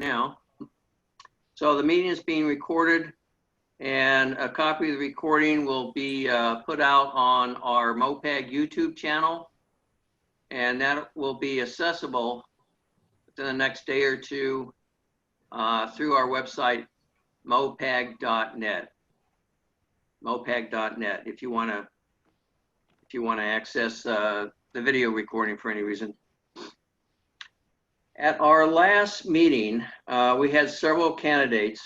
now. So the meeting is being recorded, and a copy of the recording will be put out on our MOPAG YouTube channel, and that will be accessible within the next day or two through our website, mopag.net. Mopag.net if you want to access the video recording for any reason. At our last meeting, we had several candidates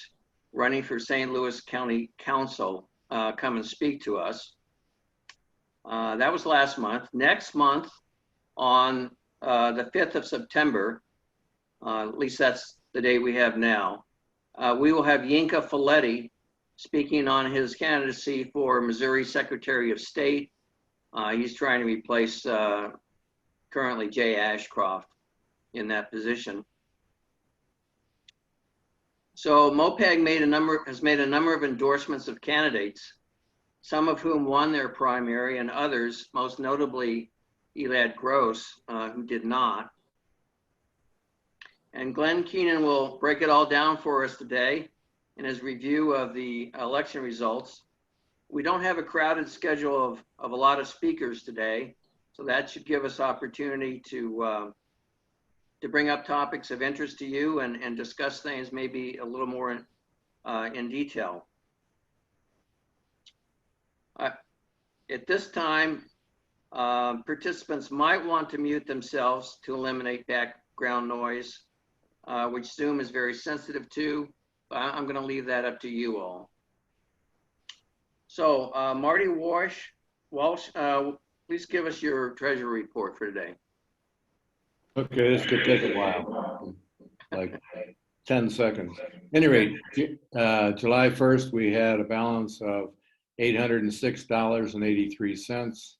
running for St. Louis County Council come and speak to us. That was last month. Next month, on the 5th of September, at least that's the date we have now, we will have Yinka Folletti speaking on his candidacy for Missouri Secretary of State. He's trying to replace currently Jay Ashcroft in that position. So MOPAG has made a number of endorsements of candidates, some of whom won their primary and others, most notably Elad Gross, who did not. And Glen Koenen will break it all down for us today in his review of the election results. We don't have a crowded schedule of a lot of speakers today, so that should give us opportunity to bring up topics of interest to you and discuss things maybe a little more in detail. At this time, participants might want to mute themselves to eliminate background noise, which Zoom is very sensitive to. I'm going to leave that up to you all. So Marty Walsh, please give us your treasury report for today. Okay, this could take a while, like 10 seconds. At any rate, July 1st, we had a balance of $806.83,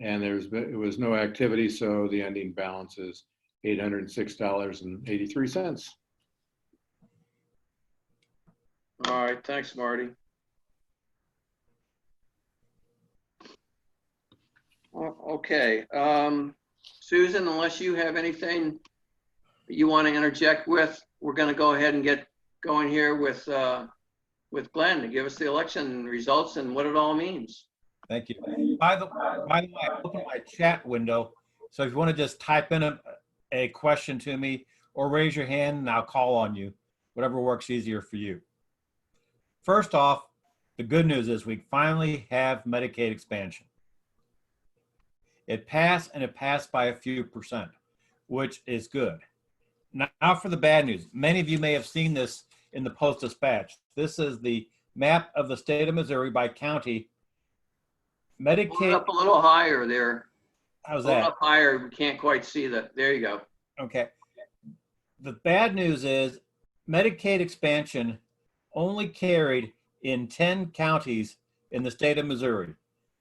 and it was no activity, so the ending balance is $806.83. All right, thanks, Marty. Okay, Susan, unless you have anything that you want to interject with, we're going to go ahead and get going here with Glenn to give us the election results and what it all means. Thank you. By the way, I opened my chat window, so if you want to just type in a question to me or raise your hand and I'll call on you, whatever works easier for you. First off, the good news is we finally have Medicaid expansion. It passed, and it passed by a few percent, which is good. Now for the bad news. Many of you may have seen this in the Post-Dispatch. This is the map of the state of Missouri by county. Medicaid. Pull it up a little higher there. How's Pull that? it up higher. We can't quite see that. There you go. Okay. The bad news is Medicaid expansion only carried in 10 counties in the state of Missouri.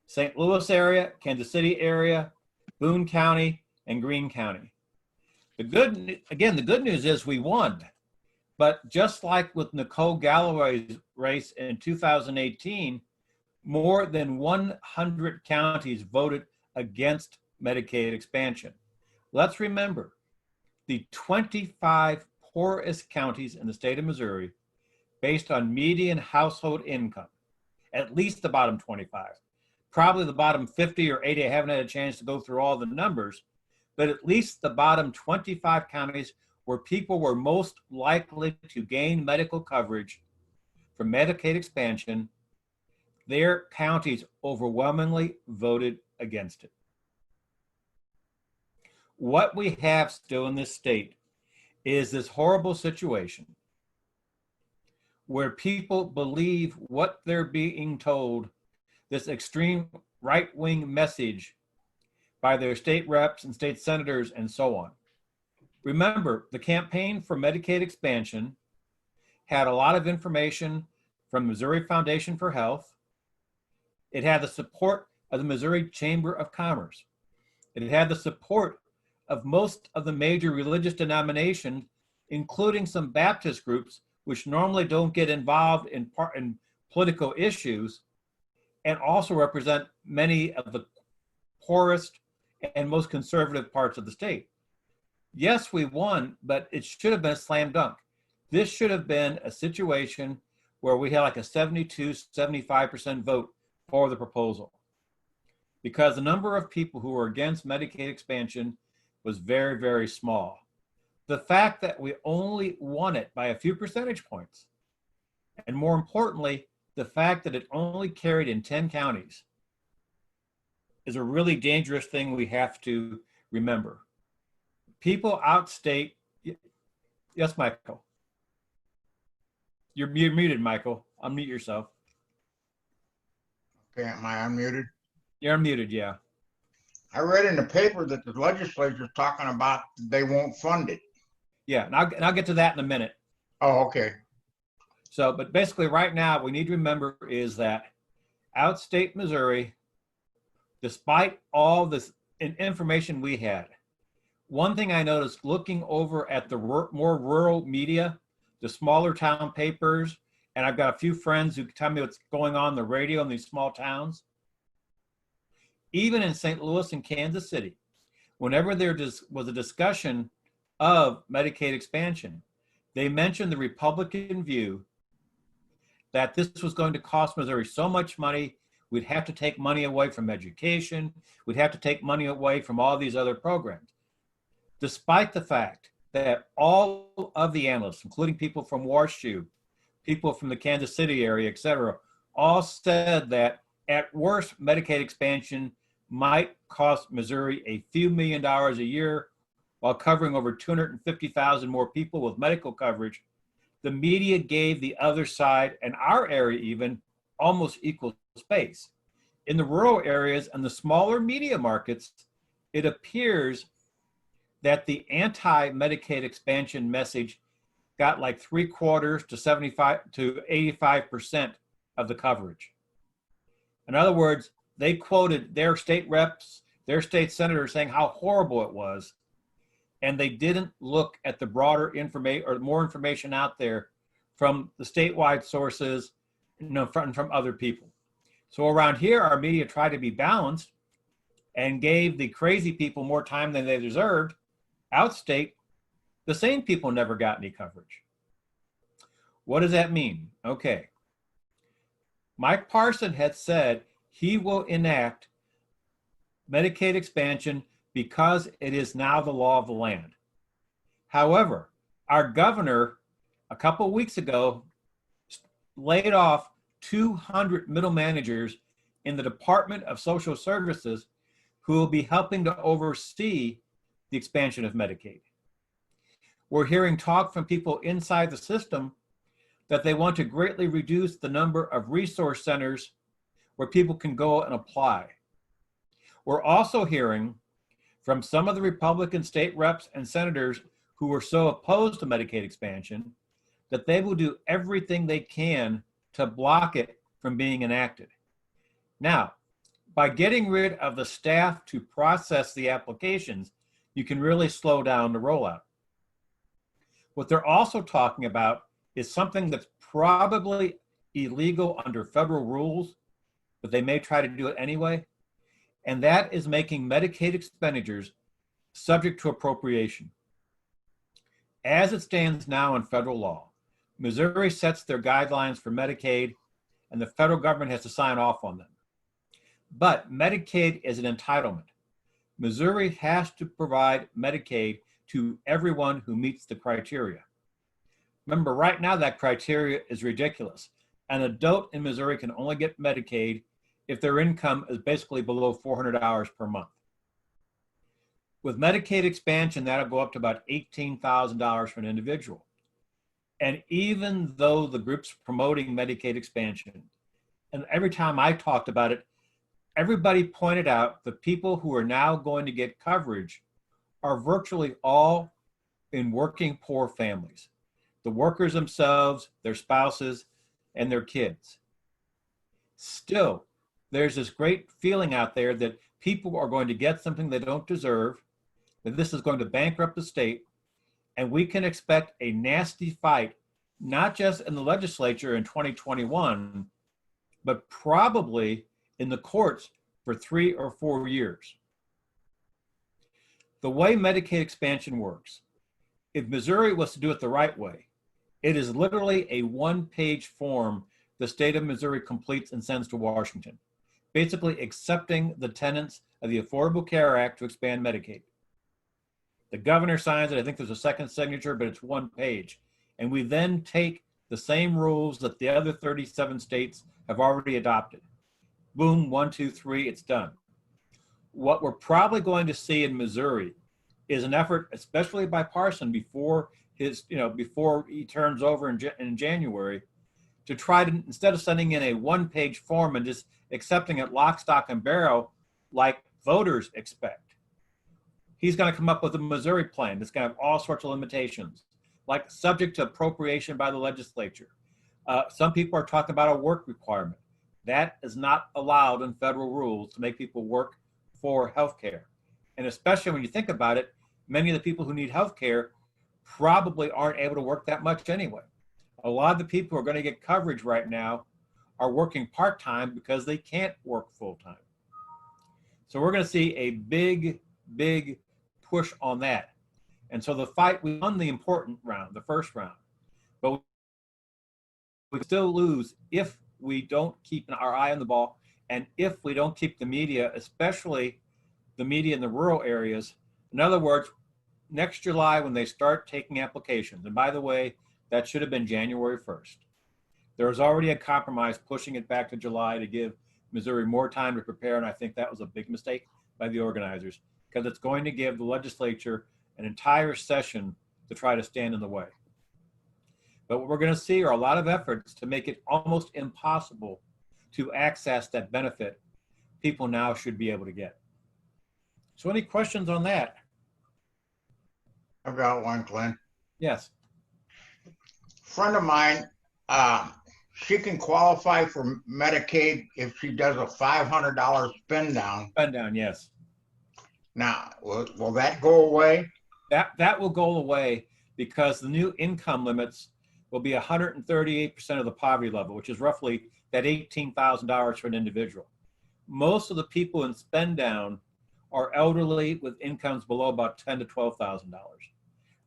St. Louis area, Kansas City area, Boone County, and Greene County. The good news is we won. But just like with Nicole Galloway's race in 2018, more than 100 counties voted against Medicaid expansion. Let's remember, the 25 poorest counties in the state of Missouri, based on median household income, at least the bottom 25, probably the bottom 50 or 80, I haven't had a chance to go through all the numbers, but at least the bottom 25 counties where people were most likely to gain medical coverage from Medicaid expansion, their counties overwhelmingly voted against it. What we have still in this state is this horrible situation where people believe what they're being told, this extreme right-wing message by their state reps and state senators and so on. Remember, the campaign for Medicaid expansion had a lot of information from Missouri Foundation for Health. It had the support of the Missouri Chamber of Commerce. It had the support of most of the major religious denominations, including some Baptist groups, which normally don't get involved in political issues, and also represent many of the poorest and most conservative parts of the state. Yes, we won, but it should have been a slam dunk. This should have been a situation where we had like a 72, 75% vote for the proposal, because the number of people who were against Medicaid expansion was very, very small. The fact that we only won it by a few percentage points, and more importantly, the fact that it only carried in 10 counties, is a really dangerous thing we have to remember. People outstate. Yes, Michael. You're muted, Michael. Unmute yourself. Okay, am I unmuted? You're unmuted, yeah. I read in the paper that the legislature's talking about they won't fund it. Yeah, and I'll get to that in a minute. Oh, okay. So, but basically right now, what we need to remember is that outstate Missouri, despite all this information we had, one thing I noticed looking over at the more rural media, the smaller town papers, and I've got a few friends who tell me what's going on the radio in these small towns. Even in St. Louis and Kansas City, whenever there was a discussion of Medicaid expansion, they mentioned the Republican view that this was going to cost Missouri so much money, we'd have to take money away from education, we'd have to take money away from all these other programs. Despite the fact that all of the analysts, including people from Warshu, people from the Kansas City area, et cetera, all said that at worst, Medicaid expansion might cost Missouri a few $1 million a year while covering over 250,000 more people with medical coverage. The media gave the other side, and our area even, almost equal space. In the rural areas and the smaller media markets, it appears that the anti-Medicaid expansion message got like 3/4 to 75 to 85% of the coverage. In other words, they quoted their state reps, their state senators saying how horrible it was, and they didn't look at the broader information or more information out there from the statewide sources, from other people. So around here, our media tried to be balanced and gave the crazy people more time than they deserved. Outstate, the same people never got any coverage. What does that mean? Okay. Mike Parson had said he will enact Medicaid expansion because it is now the law of the land. However, our governor a couple of weeks ago laid off 200 middle managers in the Department of Social Services who will be helping to oversee the expansion of Medicaid. We're hearing talk from people inside the system that they want to greatly reduce the number of resource centers where people can go and apply. We're also hearing from some of the Republican state reps and senators who were so opposed to Medicaid expansion that they will do everything they can to block it from being enacted. Now, by getting rid of the staff to process the applications, you can really slow down the rollout. What they're also talking about is something that's probably illegal under federal rules, but they may try to do it anyway, and that is making Medicaid expenditures subject to appropriation. As it stands now in federal law, Missouri sets their guidelines for Medicaid, and the federal government has to sign off on them. But Medicaid is an entitlement. Missouri has to provide Medicaid to everyone who meets the criteria. Remember, right now that criteria is ridiculous. An adult in Missouri can only get Medicaid if their income is basically below $400 per month. With Medicaid expansion, that'll go up to about $18,000 for an individual. And even though the groups promoting Medicaid expansion, and every time I talked about it, everybody pointed out the people who are now going to get coverage are virtually all in working poor families. The workers themselves, their spouses, and their kids. Still, there's this great feeling out there that people are going to get something they don't deserve, that this is going to bankrupt the state, and we can expect a nasty fight, not just in the legislature in 2021, but probably in the courts for 3 or 4 years. The way Medicaid expansion works, if Missouri was to do it the right way, it is literally a one-page form the state of Missouri completes and sends to Washington, basically accepting the tenets of the Affordable Care Act to expand Medicaid. The governor signs it. I think there's a second signature, but it's one page. And we then take the same rules that the other 37 states have already adopted. Boom, 1, 2, 3, it's done. What we're probably going to see in Missouri is an effort, especially by Parson before before he turns over in January, to try to, instead of sending in a one-page form and just accepting it lock, stock, and barrel like voters expect, he's going to come up with a Missouri plan that's going to have all sorts of limitations, like subject to appropriation by the legislature. Some people are talking about a work requirement. That is not allowed in federal rules to make people work for health care. And especially when you think about it, many of the people who need health care probably aren't able to work that much anyway. A lot of the people who are going to get coverage right now are working part-time because they can't work full-time. So we're going to see a big, big push on that. And so the fight, we won the important round, the first round, but we still lose if we don't keep our eye on the ball, and if we don't keep the media, especially the media in the rural areas. In other words, next July when they start taking applications, and by the way, that should have been January 1st. There was already a compromise pushing it back to July to give Missouri more time to prepare, and I think that was a big mistake by the organizers, because it's going to give the legislature an entire session to try to stand in the way. But what we're going to see are a lot of efforts to make it almost impossible to access that benefit people now should be able to get. So any questions on that? I've got one, Glenn. Yes. Friend of mine, she can qualify for Medicaid if she does a $500 spend down. Spend down, yes. Now, will that go away? That will go away because the new income limits will be 138% of the poverty level, which is roughly that $18,000 for an individual. Most of the people in spend down are elderly with incomes below about $10,000 to $12,000.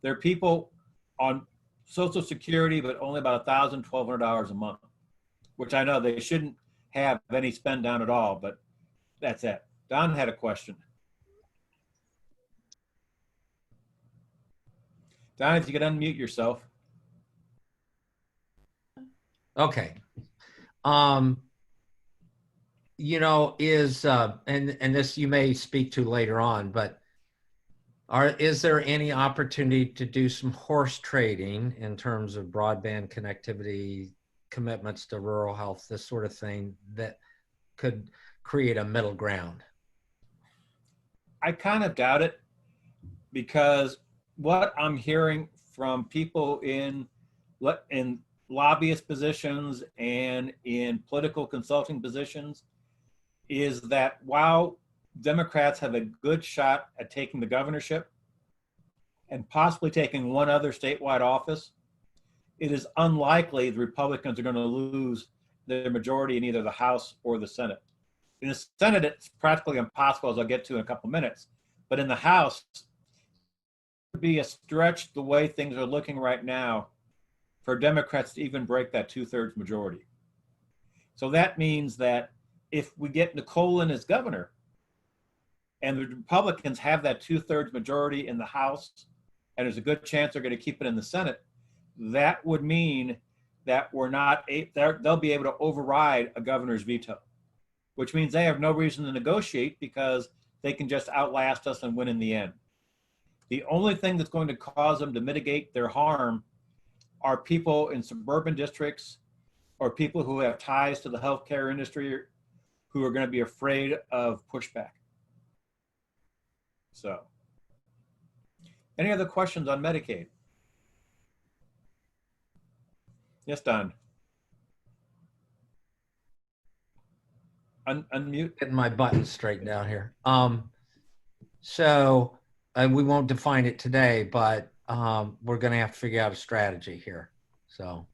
There are people on Social Security, but only about $1,000, $1,200 a month, which I know they shouldn't have any spend down at all, but that's it. Don had a question. Don, if you could unmute yourself. Okay. And this you may speak to later on, but is there any opportunity to do some horse trading in terms of broadband connectivity, commitments to rural health, this sort of thing that could create a middle ground? I kind of doubt it, because what I'm hearing from people in lobbyist positions and in political consulting positions is that while Democrats have a good shot at taking the governorship and possibly taking one other statewide office, it is unlikely the Republicans are going to lose their majority in either the House or the Senate. In the Senate, it's practically impossible, as I'll get to in a couple minutes. But in the House, it would be a stretch the way things are looking right now for Democrats to even break that 2/3 majority. So that means that if we get Koenen as governor and the Republicans have that 2/3 majority in the House, and there's a good chance they're going to keep it in the Senate, that would mean that they'll be able to override a governor's veto, which means they have no reason to negotiate because they can just outlast us and win in the end. The only thing that's going to cause them to mitigate their harm are people in suburban districts or people who have ties to the healthcare industry who are going to be afraid of pushback. So, any other questions on Medicaid? Yes, Don. Unmute. Getting my buttons straightened out here. So we won't define it today, but we're going to have to figure out a strategy here. So,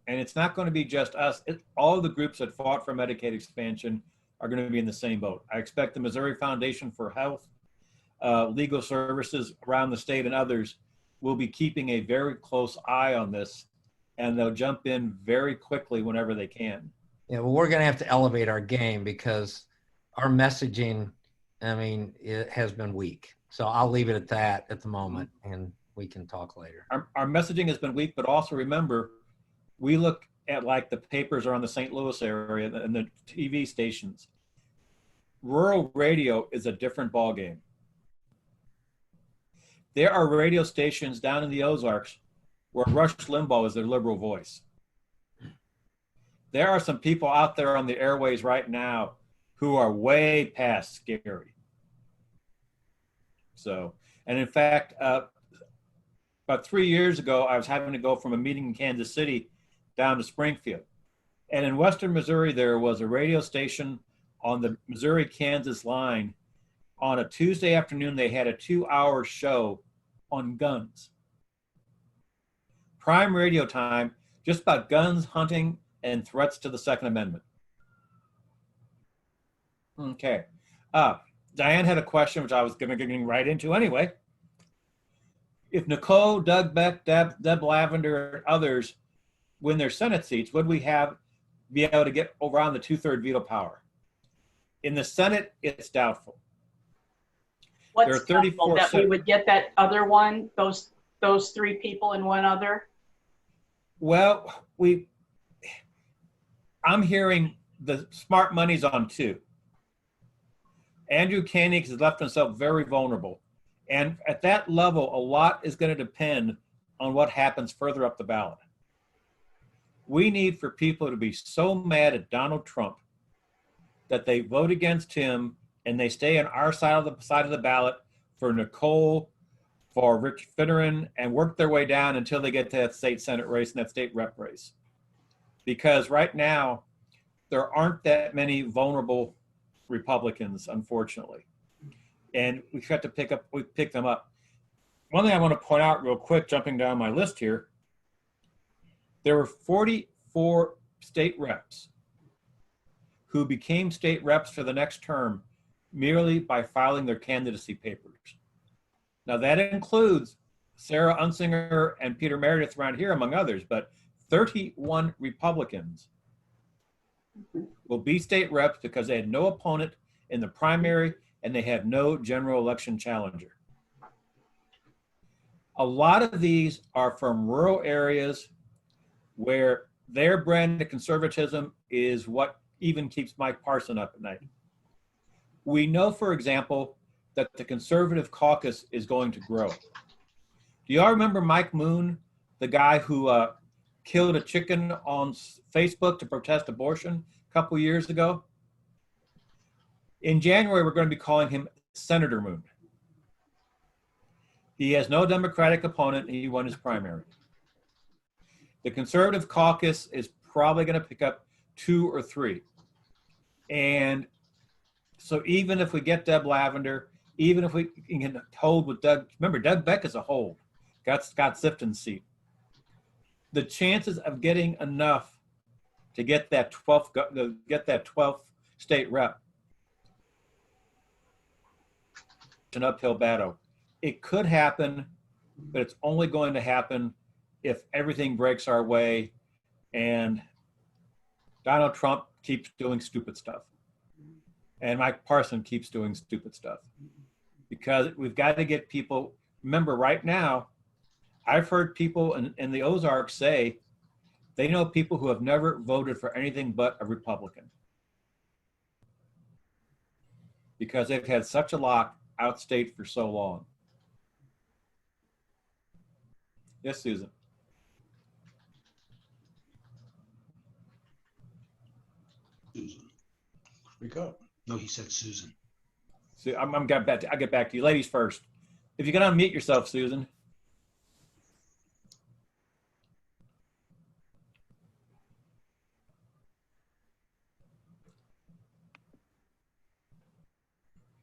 and it's not going to be just us. All of the groups that fought for Medicaid expansion are going to be in the same boat. I expect the Missouri Foundation for Health, legal services around the state and others will be keeping a very close eye on this, and they'll jump in very quickly whenever they can. Yeah, well, we're going to have to elevate our game because our messaging, I mean, it has been weak. So I'll leave it at that at the moment, and we can talk later. Our messaging has been weak, but also remember, we look at like the papers around the St. Louis area and the TV stations. Rural radio is a different ballgame. There are radio stations down in the Ozarks where Rush Limbaugh is their liberal voice. There are some people out there on the airways right now who are way past scary. So, and in fact, about 3 years ago, I was having to go from a meeting in Kansas City down to Springfield. And in Western Missouri, there was a radio station on the Missouri-Kansas line. On a Tuesday afternoon, they had a 2-hour show on guns. Prime radio time, just about guns, hunting, and threats to the Second Amendment. Okay. Diane had a question, which I was getting right into anyway. If Nicole, Doug Beck, Deb Lavender, and others win their Senate seats, would we be able to get around the 2/3 veto power? In the Senate, it's doubtful. What's There are 34 that we would get that other one, those 3 people and one other? Well, I'm hearing the smart money's on 2. Andrew Koenig has left himself very vulnerable. And at that level, a lot is going to depend on what happens further up the ballot. We need for people to be so mad at Donald Trump that they vote against him and they stay on our side of the ballot for Nicole, for Rich Finneran, and work their way down until they get to that state Senate race and that state rep race. Because right now, there aren't that many vulnerable Republicans, unfortunately. And we've got to pick them up. One thing I want to point out real quick, jumping down my list here, there were 44 state reps who became state reps for the next term merely by filing their candidacy papers. Now that includes Sarah Unsinger and Peter Meredith around here, among others, but 31 Republicans will be state reps because they had no opponent in the primary and they have no general election challenger. A lot of these are from rural areas where their brand of conservatism is what even keeps Mike Parson up at night. We know, for example, that the conservative caucus is going to grow. Do y'all remember Mike Moon, the guy who killed a chicken on Facebook to protest abortion a couple years ago? In January, we're going to be calling him Senator Moon. He has no Democratic opponent, and he won his primary. The conservative caucus is probably going to pick up 2 or 3. And so even if we get Deb Lavender, even if we can hold with Doug, remember Doug Beck is a hold, got Scott Sifton's seat. The chances of getting enough to get that 12th state rep, an uphill battle. It could happen, but it's only going to happen if everything breaks our way and Donald Trump keeps doing stupid stuff and Mike Parson keeps doing stupid stuff. Because we've got to get people, remember right now, I've heard people in the Ozarks say they know people who have never voted for anything but a Republican because they've had such a lock outstate for so long. Yes, Susan. Susan. Speak up. No, he said Susan. So I'll get back to you. Ladies first. If you can unmute yourself, Susan.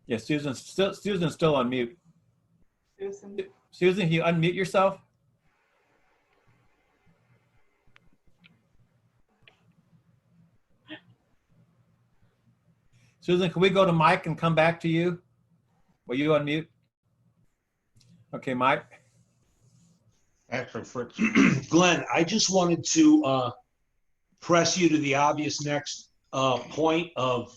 Yes, Susan's still on mute. Susan, can you unmute yourself? Susan, can we go to Mike and come back to you? Will you unmute? Okay, Mike. Actually, Fritz. Glenn, I just wanted to press you to the obvious next point of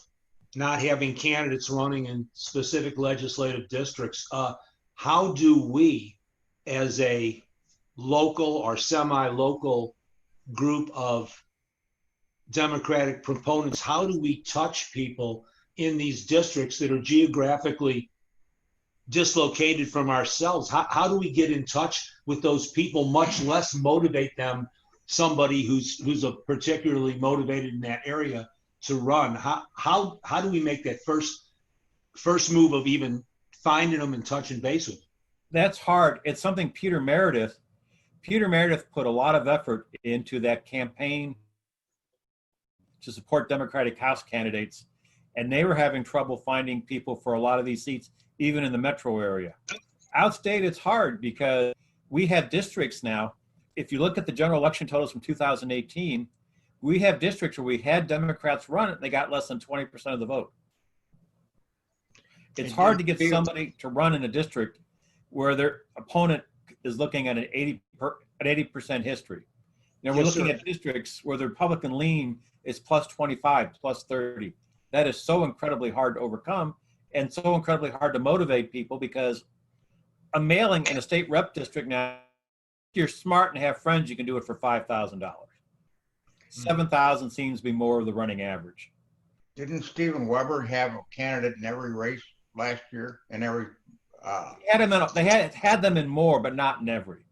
not having candidates running in specific legislative districts. How do we, as a local or semi-local group of Democratic proponents, how do we touch people in these districts that are geographically dislocated from ourselves? How do we get in touch with those people, much less motivate them, somebody who's a particularly motivated in that area, to run? How do we make that first move of even finding them and touching base with them? That's hard. It's something Peter Meredith put a lot of effort into that campaign to support Democratic House candidates, and they were having trouble finding people for a lot of these seats, even in the metro area. Outstate, it's hard because we have districts now. If you look at the general election totals from 2018, we have districts where we had Democrats run it, they got less than 20% of the vote. It's hard to get somebody to run in a district where their opponent is looking at an 80% history. Now we're looking at districts where the Republican lean is plus 25, plus 30. That is so incredibly hard to overcome and so incredibly hard to motivate people, because a mailing in a state rep district now, if you're smart and have friends, you can do it for $5,000. $7,000 seems to be more of the running average. Didn't Stephen Weber have a candidate in every race last year? In every They had them in more, but not in every.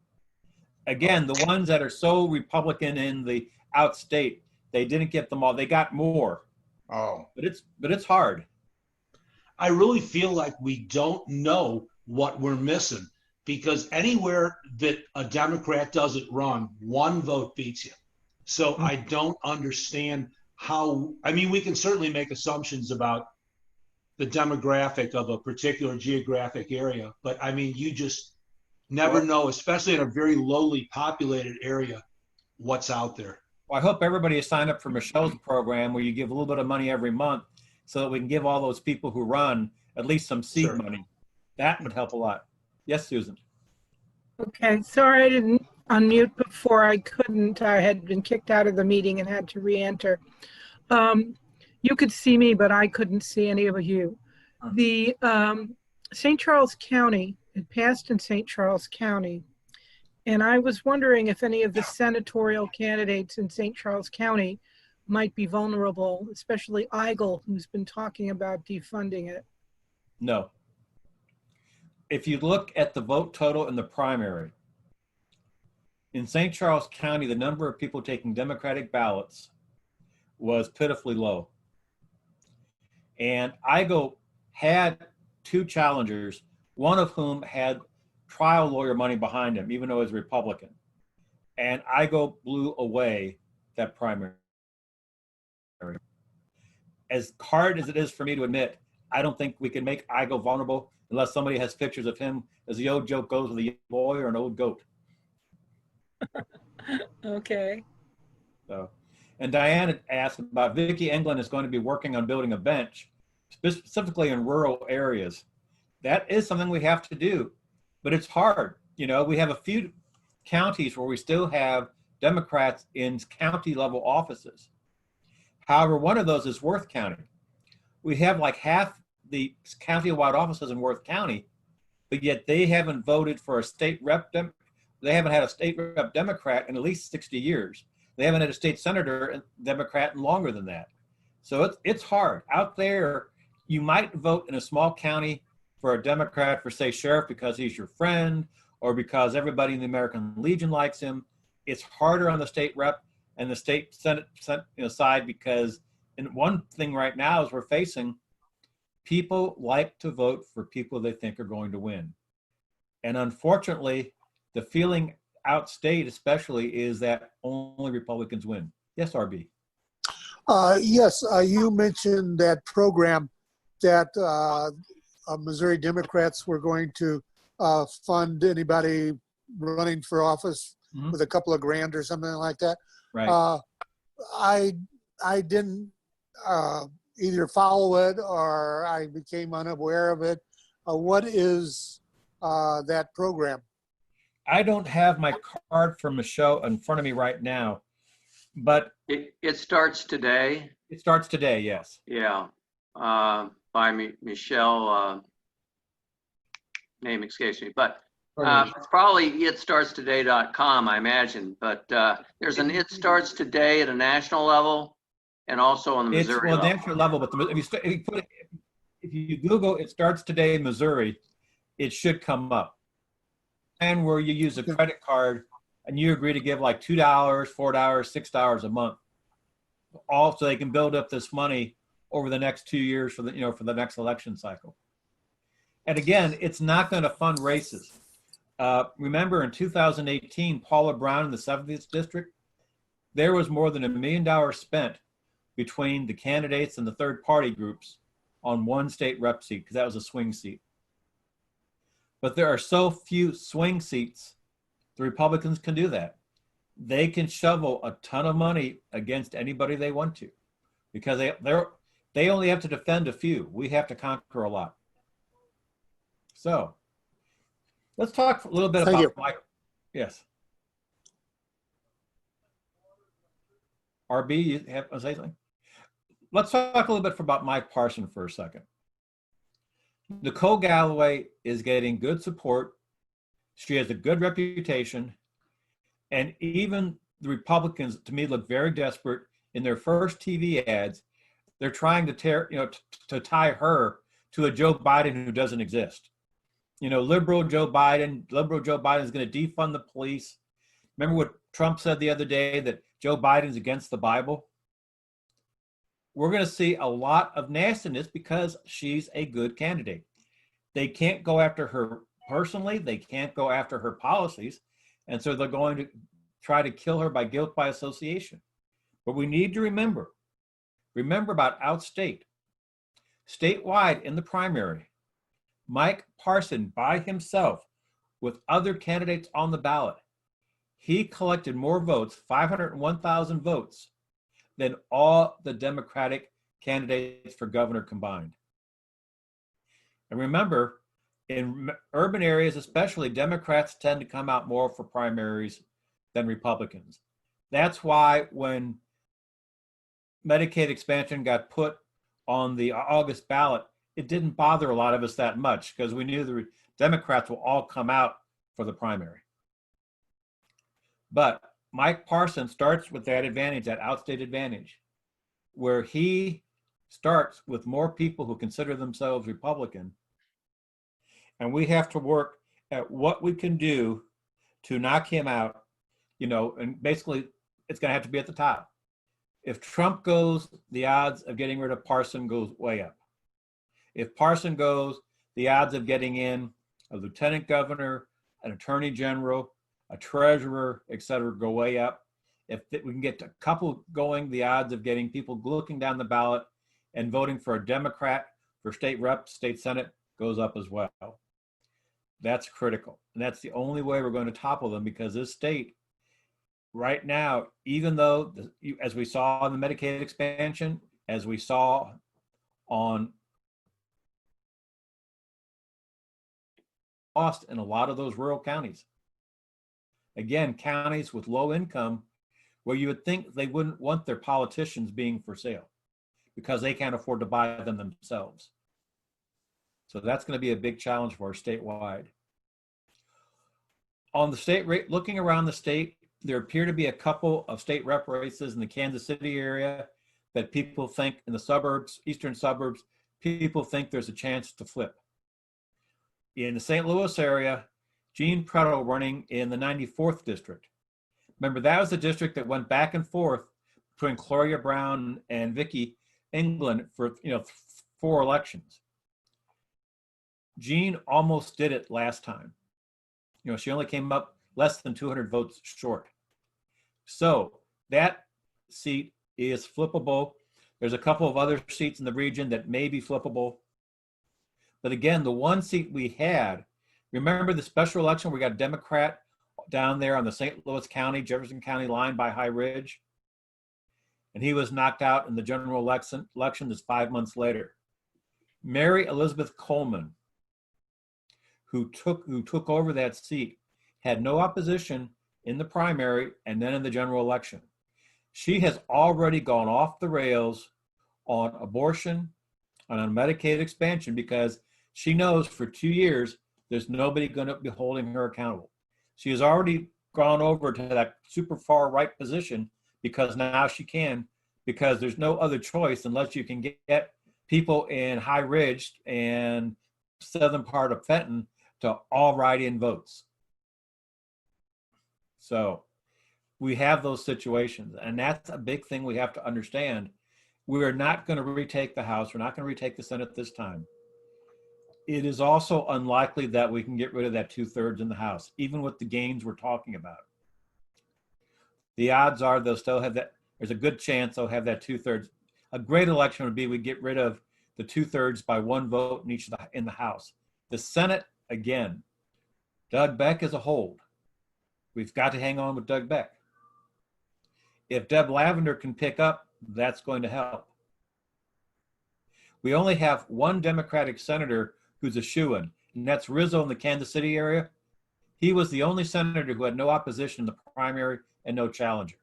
Again, the ones that are so Republican in the outstate, they didn't get them all. They got more. Oh, but it's hard. I really feel like we don't know what we're missing, because anywhere that a Democrat doesn't run, one vote beats you. So I don't understand how. I mean, we can certainly make assumptions about the demographic of a particular geographic area, but I mean, you just never know, especially in a very lowly populated area, what's out there. Well, I hope everybody is signed up for Michelle's program, where you give a little bit of money every month so that we can give all those people who run at least some seed money. That would help a lot. Yes, Susan. Okay, sorry I didn't unmute before. I couldn't. I had been kicked out of the meeting and had to re-enter. You could see me, but I couldn't see any of you. The St. Charles County, it passed in St. Charles County. And I was wondering if any of the senatorial candidates in St. Charles County might be vulnerable, especially Eigel, who's been talking about defunding it. No. If you look at the vote total in the primary, in St. Charles County, the number of people taking Democratic ballots was pitifully low. And Eigel had two challengers, one of whom had trial lawyer money behind him, even though he was Republican. And Eigel blew away that primary. As hard as it is for me to admit, I don't think we can make Eigel vulnerable unless somebody has pictures of him, as the old joke goes, with a young boy or an old goat. Okay. So, and Diane asked about Vicki Englund is going to be working on building a bench, specifically in rural areas. That is something we have to do, but it's hard. You know, we have a few counties where we still have Democrats in county level offices. However, one of those is Worth County. We have like half the county-wide offices in Worth County, but yet they haven't voted for a state rep. They haven't had a state rep Democrat in at least 60 years. They haven't had a state senator Democrat in longer than that. So it's hard. Out there, you might vote in a small county for a Democrat for, say, sheriff because he's your friend or because everybody in the American Legion likes him. It's harder on the state rep and the state senate side, because one thing right now is we're facing people like to vote for people they think are going to win. And unfortunately, the feeling outstate especially is that only Republicans win. Yes, RB. Yes, you mentioned that program that Missouri Democrats were going to fund anybody running for office with a couple of grand or something like that. Right. I didn't either follow it or I became unaware of it. What is that program? I don't have my card for Michelle in front of me right now, but It starts today. it starts today, yes. Yeah. By Michelle, name escapes me, but it's probably itstartstoday.com, I imagine. But there's an It Starts Today at a national level and also on the It's Missouri well, level. national level, but if you Google "It Starts Today Missouri," it should come up. And where you use a credit card and you agree to give like $2, $4, $6 a month, all so they can build up this money over the next 2 years for the next election cycle. And again, it's not going to fund races. Remember in 2018, Paula Brown in the 70th district, there was more than $1 million spent between the candidates and the third party groups on one state rep seat, because that was a swing seat. But there are so few swing seats, the Republicans can do that. They can shovel a ton of money against anybody they want to, because they only have to defend a few. We have to conquer a lot. So let's talk a little bit Thank about you. Mike. Yes. RB, you have to say something? Let's talk a little bit about Mike Parson for a second. Nicole Galloway is getting good support. She has a good reputation. And even the Republicans, to me, look very desperate in their first TV ads. They're trying to tie her to a Joe Biden who doesn't exist. Liberal Joe Biden is going to defund the police. Remember what Trump said the other day, that Joe Biden's against the Bible? We're going to see a lot of nastiness because she's a good candidate. They can't go after her personally. They can't go after her policies. And so they're going to try to kill her by guilt by association. But we need to remember about outstate. Statewide in the primary, Mike Parson by himself with other candidates on the ballot, he collected more votes, 501,000 votes, than all the Democratic candidates for governor combined. And remember, in urban areas especially, Democrats tend to come out more for primaries than Republicans. That's why when Medicaid expansion got put on the August ballot, it didn't bother a lot of us that much because we knew the Democrats will all come out for the primary. But Mike Parson starts with that advantage, that outstate advantage, where he starts with more people who consider themselves Republican. And we have to work at what we can do to knock him out, and basically it's going to have to be at the top. If Trump goes, the odds of getting rid of Parson goes way up. If Parson goes, the odds of getting in a lieutenant governor, an attorney general, a treasurer, et cetera, go way up. If we can get a couple going, the odds of getting people looking down the ballot and voting for a Democrat for state rep, state senate goes up as well. That's critical. And that's the only way we're going to topple them, because this state right now, even though, as we saw on the Medicaid expansion, as we saw on lost in a lot of those rural counties. Again, counties with low income where you would think they wouldn't want their politicians being for sale because they can't afford to buy them themselves. So that's going to be a big challenge for us statewide. On the state rate, looking around the state, there appear to be a couple of state rep races in the Kansas City area that people think in the suburbs, eastern suburbs, people think there's a chance to flip. In the St. Louis area, Gene Preto running in the 94th district. Remember, that was the district that went back and forth between Gloria Brown and Vicki England for 4 elections. Gene almost did it last time. She only came up less than 200 votes short. So that seat is flippable. There's a couple of other seats in the region that may be flippable. But again, the one seat we had, remember the special election, we got a Democrat down there on the St. Louis County, Jefferson County line by High Ridge. And he was knocked out in the general election just 5 months later. Mary Elizabeth Coleman, who took over that seat, had no opposition in the primary and then in the general election. She has already gone off the rails on abortion, on Medicaid expansion, because she knows for 2 years there's nobody going to be holding her accountable. She has already gone over to that super far right position because now she can, because there's no other choice unless you can get people in High Ridge and southern part of Fenton to all write in votes. So we have those situations, and that's a big thing we have to understand. We are not going to retake the House. We're not going to retake the Senate this time. It is also unlikely that we can get rid of that 2/3 in the House, even with the gains we're talking about. The odds are they'll still have that. There's a good chance they'll have that 2/3. A great election would be we get rid of the 2/3 by 1 vote in each of in the House. The Senate, again, Doug Beck is a hold. We've got to hang on with Doug Beck. If Deb Lavender can pick up, that's going to help. We only have one Democratic senator who's a shoo-in, and that's Rizzo in the Kansas City area. He was the only senator who had no opposition in the primary and no challenger.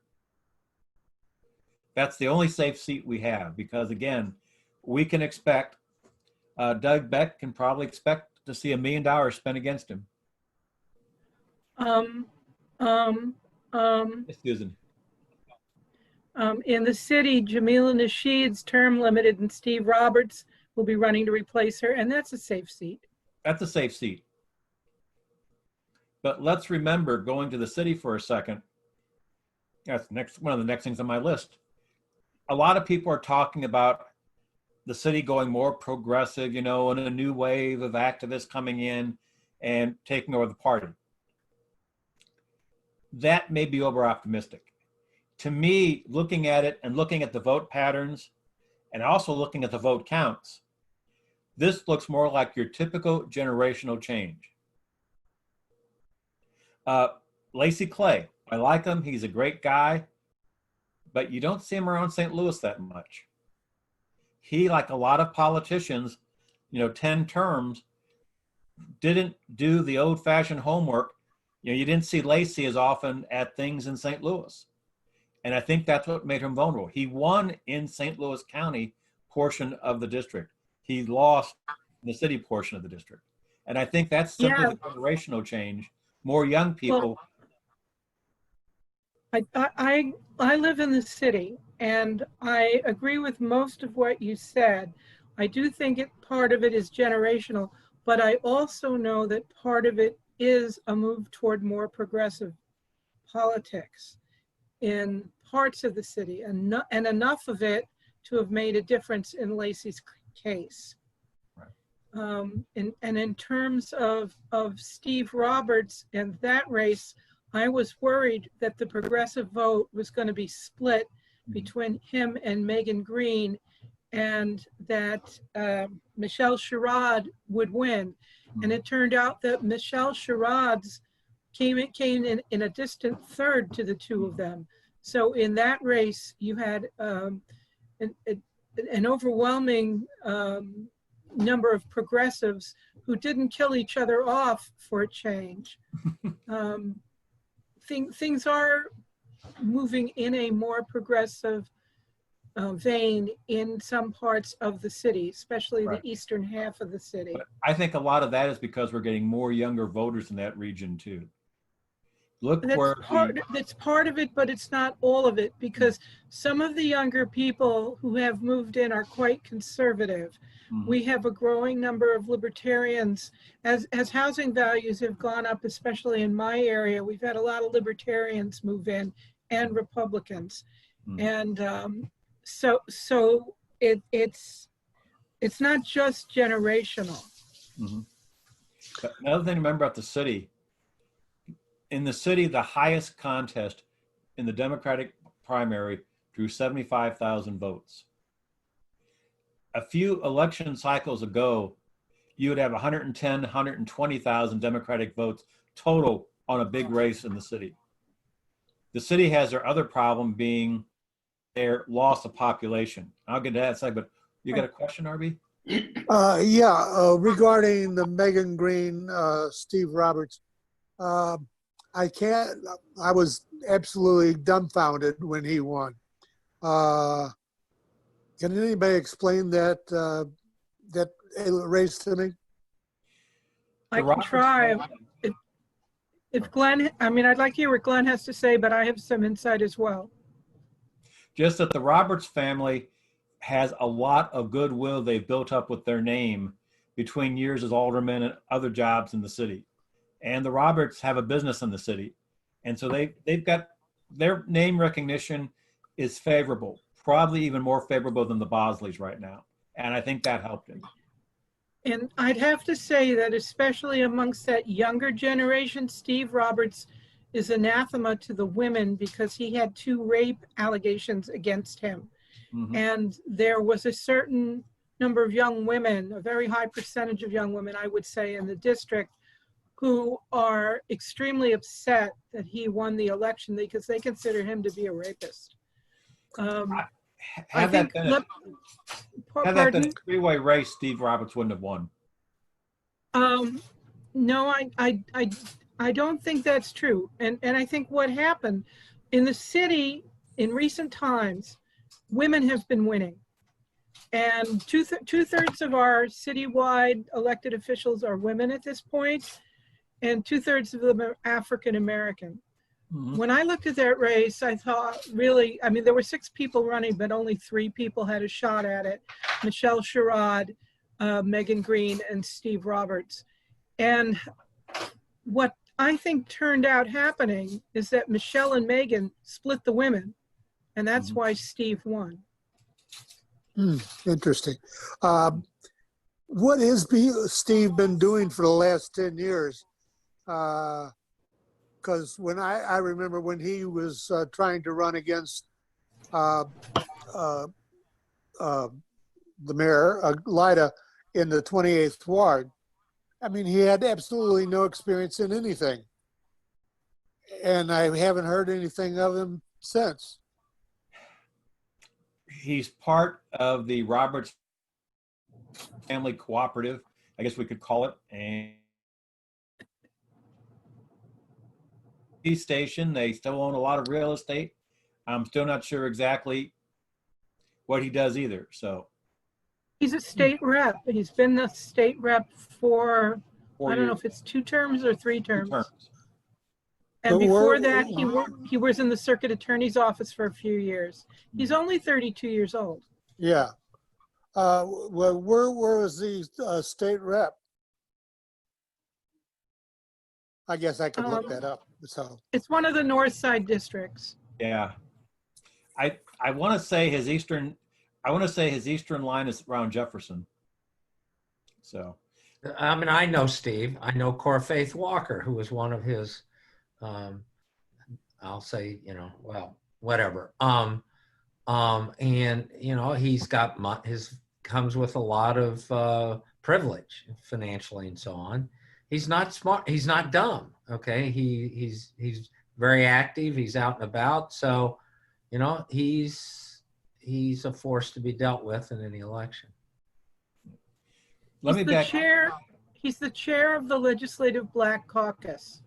That's the only safe seat we have, because again, we can expect, Doug Beck can probably expect to see $1 million spent against him. Susan. In the city, Jamila Nasheed's term limited and Steve Roberts will be running to replace her, and that's a safe seat. That's a safe seat. But let's remember, going to the city for a second, that's one of the next things on my list. A lot of people are talking about the city going more progressive, and a new wave of activists coming in and taking over the party. That may be over optimistic. To me, looking at it and looking at the vote patterns and also looking at the vote counts, this looks more like your typical generational change. Lacey Clay, I like him. He's a great guy, but you don't see him around St. Louis that much. He, like a lot of politicians, 10 terms, didn't do the old-fashioned homework. You didn't see Lacey as often at things in St. Louis. And I think that's what made him vulnerable. He won in St. Louis County portion of the district. He lost the city portion of the district. And I think that's simply the generational change. More young people. Well, I live in the city, and I agree with most of what you said. I do think part of it is generational, but I also know that part of it is a move toward more progressive politics in parts of the city, and enough of it to have made a difference in Lacey's case. Right. And in terms of Steve Roberts and that race, I was worried that the progressive vote was going to be split between him and Megan Green, and that Michelle Sherrod would win. And it turned out that Michelle Sherrod's came in a distant third to the two of them. So in that race, you had an overwhelming number of progressives who didn't kill each other off for a change. Things are moving in a more progressive vein in some parts of the city, especially the eastern half of the city. But I think a lot of that is because we're getting more younger voters in that region too. That's part of it, but it's not all of it, because some of the younger people who have moved in are quite conservative. We have a growing number of libertarians. As housing values have gone up, especially in my area, we've had a lot of libertarians move in and Republicans. And so it's not just generational. But another thing to remember about the city, in the city, the highest contest in the Democratic primary drew 75,000 votes. A few election cycles ago, you would have 110, 120,000 Democratic votes total on a big race in the city. The city has their other problem being their loss of population. I'll get to that in a second, but you got a question, RB? Regarding the Megan Green, Steve Roberts, I was absolutely dumbfounded when he won. Can anybody explain that race to me? I can try. If Glenn, I'd like to hear what Glenn has to say, but I have some insight as well. Just that the Roberts family has a lot of goodwill they've built up with their name between years as aldermen and other jobs in the city. And the Roberts have a business in the city. And so they've got, their name recognition is favorable, probably even more favorable than the Bosleys right now. And I think that helped him. And I'd have to say that especially amongst that younger generation, Steve Roberts is anathema to the women because he had 2 rape allegations against him. Mm-hmm. And there was a certain number of young women, a very high percentage of young women, I would say, in the district, who are extremely upset that he won the election because they consider him to be a rapist. Had that been a three-way race, Steve Roberts wouldn't have won. No, I don't think that's true. And I think what happened in the city in recent times, women have been winning. And two-thirds of our citywide elected officials are women at this point, and 2/3 of them are African American. Mm-hmm. When I looked at that race, I thought really, there were 6 people running, but only 3 people had a shot at it. Michelle Sherrod, Megan Green, and Steve Roberts. And what I think turned out happening is that Michelle and Megan split the women, and that's why Steve won. Interesting. What has Steve been doing for the last 10 years? Because when I remember when he was trying to run against the mayor, Lyda, in the 28th ward, he had absolutely no experience in anything. And I haven't heard anything of him since. He's part of the Roberts family cooperative, I guess we could call it. And station, they still own a lot of real estate. I'm still not sure exactly what he does either. So he's a state rep. He's been the state rep for 4 years. I don't know if it's 2 terms or 3 terms. 2 terms. And before that, he was in the circuit attorney's office for a few years. He's only 32 years old. Yeah. Well, where was he state rep? I guess I could look that up. So it's one of the North Side districts. Yeah. I want to say his eastern line is around Jefferson. So I know Steve. I know Cora Faith Walker, who was one of his I'll say, whatever. And he's got comes with a lot of privilege financially and so on. He's not smart. He's not dumb. Okay. He's very active. He's out and about. So, he's a force to be dealt with in any election. He's the chair of the Legislative Black Caucus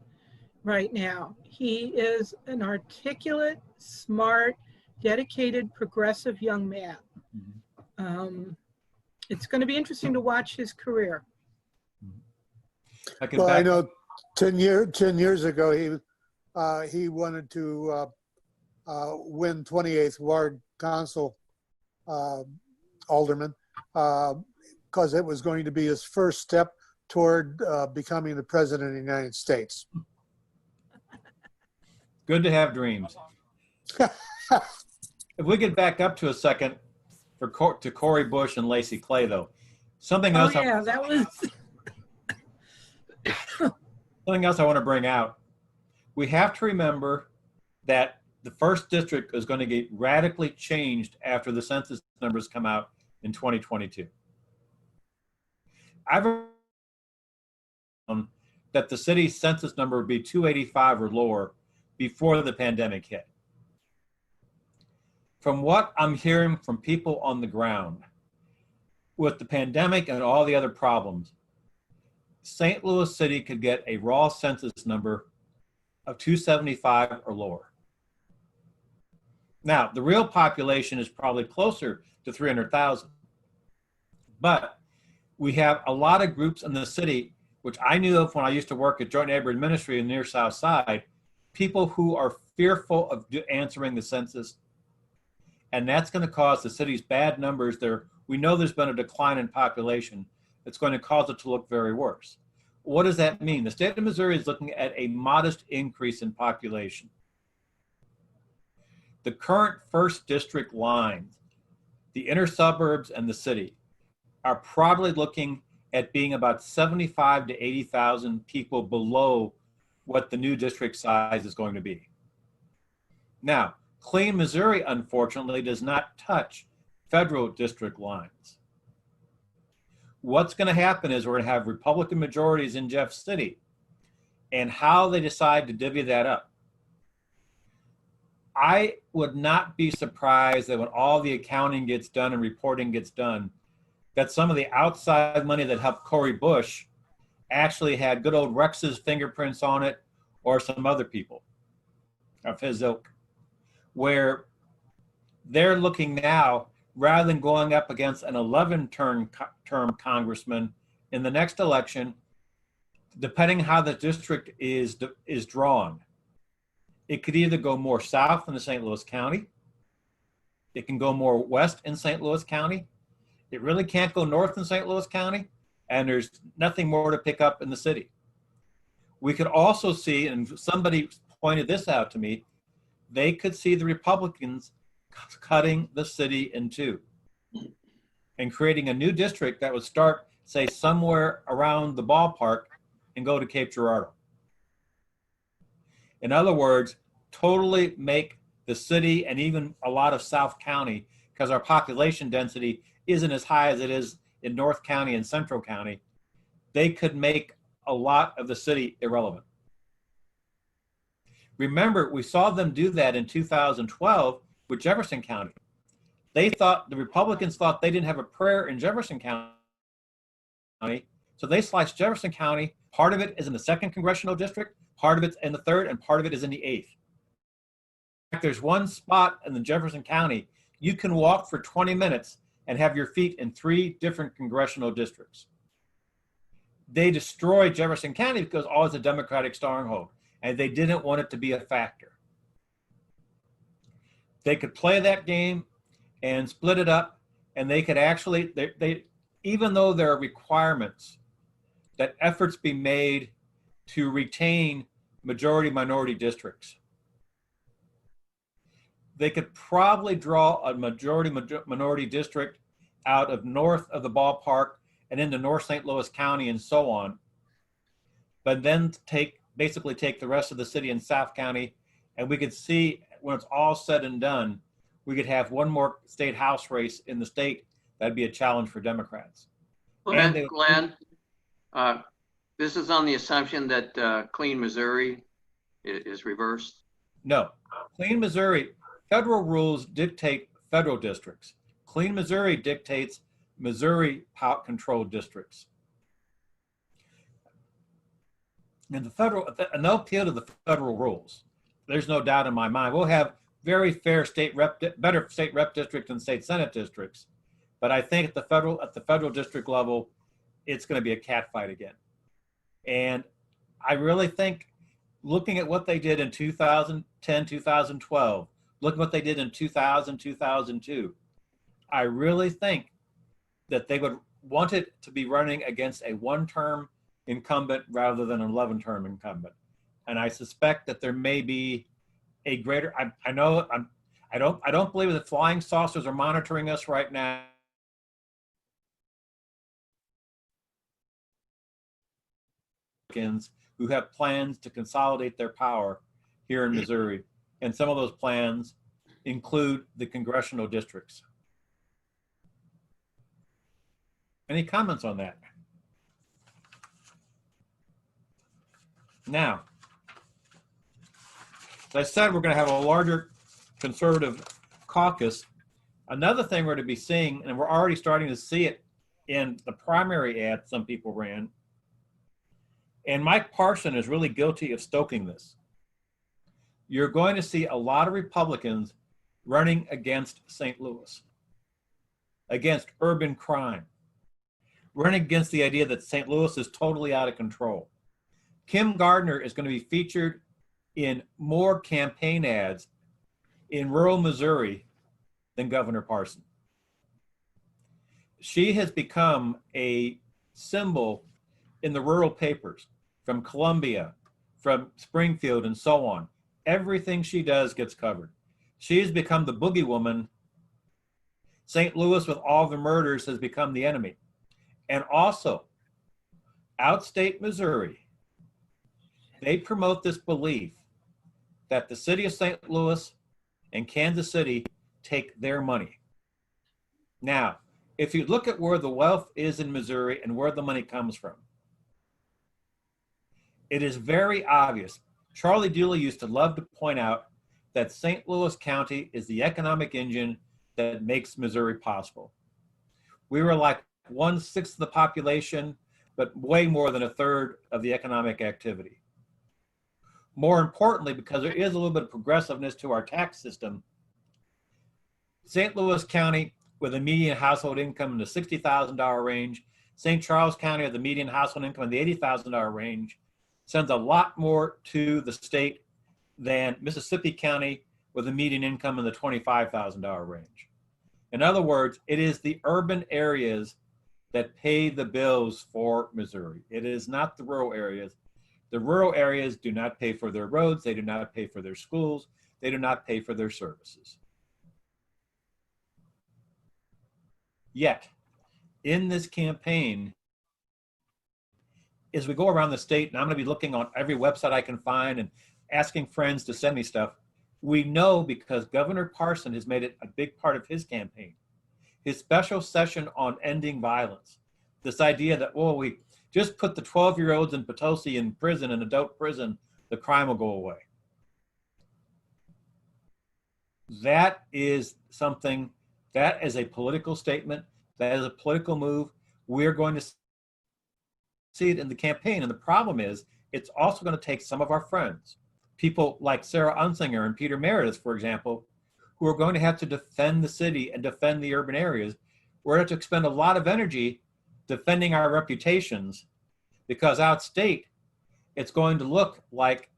right now. He is an articulate, smart, dedicated, progressive young man. It's going to be interesting to watch his career. I know 10 years ago, he wanted to win 28th Ward Council alderman because it was going to be his first step toward becoming the president of the United States. Good to have dreams. If we could back up to a second to Cori Bush and Lacey Clay, though, something else. That was. Something else I want to bring out. We have to remember that the first district is going to get radically changed after the census numbers come out in 2022. I've heard that the city's census number would be 285 or lower before the pandemic hit. From what I'm hearing from people on the ground, with the pandemic and all the other problems, St. Louis City could get a raw census number of 275 or lower. Now, the real population is probably closer to 300,000, but we have a lot of groups in the city, which I knew of when I used to work at Joint Neighborhood Ministry in the near South Side, people who are fearful of answering the census. And that's going to cause the city's bad numbers there. We know there's been a decline in population. It's going to cause it to look very worse. What does that mean? The state of Missouri is looking at a modest increase in population. The current first district lines, the inner suburbs and the city, are probably looking at being about 75 to 80,000 people below what the new district size is going to be. Now, Clean Missouri, unfortunately, does not touch federal district lines. What's going to happen is we're going to have Republican majorities in Jeff City, and how they decide to divvy that up. I would not be surprised that when all the accounting gets done and reporting gets done, that some of the outside money that helped Cori Bush actually had good old Rex's fingerprints on it, or some other people of his ilk, where they're looking now, rather than going up against an 11-term congressman in the next election, depending how the district is drawn, it could either go more south in the St. Louis County, it can go more west in St. Louis County, it really can't go north in St. Louis County, and there's nothing more to pick up in the city. We could also see, and somebody pointed this out to me, they could see the Republicans cutting the city in two and creating a new district that would start, say, somewhere around the ballpark and go to Cape Girardeau. In other words, totally make the city and even a lot of South County, because our population density isn't as high as it is in North County and Central County, they could make a lot of the city irrelevant. Remember, we saw them do that in 2012 with Jefferson County. The Republicans thought they didn't have a prayer in Jefferson County, so they sliced Jefferson County. Part of it is in the 2nd congressional district, part of it's in the 3rd, and part of it is in the 8th. In fact, there's one spot in the Jefferson County, you can walk for 20 minutes and have your feet in 3 different congressional districts. They destroyed Jefferson County because all is a Democratic stronghold, and they didn't want it to be a factor. They could play that game and split it up, and they could actually, even though there are requirements that efforts be made to retain majority-minority districts, they could probably draw a majority-minority district out of north of the ballpark and into North St. Louis County and so on, but then basically take the rest of the city in South County, and we could see when it's all said and done, we could have one more state house race in the state. That'd be a challenge for Democrats. Glenn, this is on the assumption that Clean Missouri is reversed. No, Clean Missouri, federal rules dictate federal districts. Clean Missouri dictates Missouri controlled districts. And they'll appeal to the federal rules. There's no doubt in my mind. We'll have very fair better state rep districts and state senate districts. But I think at the federal district level, it's going to be a catfight again. And I really think, looking at what they did in 2010, 2012, look at what they did in 2000, 2002, I really think that they would want it to be running against a 1-term incumbent rather than an 11-term incumbent. And I suspect that there may be a greater, I don't believe that flying saucers are monitoring us right now. Who have plans to consolidate their power here in Missouri. And some of those plans include the congressional districts. Any comments on that? Now, as I said, we're going to have a larger conservative caucus. Another thing we're to be seeing, and we're already starting to see it in the primary ad some people ran. And Mike Parson is really guilty of stoking this. You're going to see a lot of Republicans running against St. Louis, against urban crime, running against the idea that St. Louis is totally out of control. Kim Gardner is going to be featured in more campaign ads in rural Missouri than Governor Parson. She has become a symbol in the rural papers from Columbia, from Springfield, and so on. Everything she does gets covered. She has become the boogie woman. St. Louis, with all the murders, has become the enemy. And also, outstate Missouri, they promote this belief that the city of St. Louis and Kansas City take their money. Now, if you look at where the wealth is in Missouri and where the money comes from, it is very obvious. Charlie Dooley used to love to point out that St. Louis County is the economic engine that makes Missouri possible. We were like 1/6 of the population, but way more than 1/3 of the economic activity. More importantly, because there is a little bit of progressiveness to our tax system, St. Louis County, with a median household income in the $60,000 range, St. Charles County with a median household income in the $80,000 range, sends a lot more to the state than Mississippi County with a median income in the $25,000 range. In other words, it is the urban areas that pay the bills for Missouri. It is not the rural areas. The rural areas do not pay for their roads. They do not pay for their schools. They do not pay for their services. Yet, in this campaign, as we go around the state, and I'm going to be looking on every website I can find and asking friends to send me stuff, we know because Governor Parson has made it a big part of his campaign. His special session on ending violence, this idea that, well, we just put the 12-year-olds in Potosi in prison, in adult prison, the crime will go away. That is something, that is a political statement, that is a political move. We're going to see it in the campaign. And the problem is, it's also going to take some of our friends, people like Sarah Unsinger and Peter Meredith, for example, who are going to have to defend the city and defend the urban areas. We're going to have to expend a lot of energy defending our reputations, because outstate, it's going to look like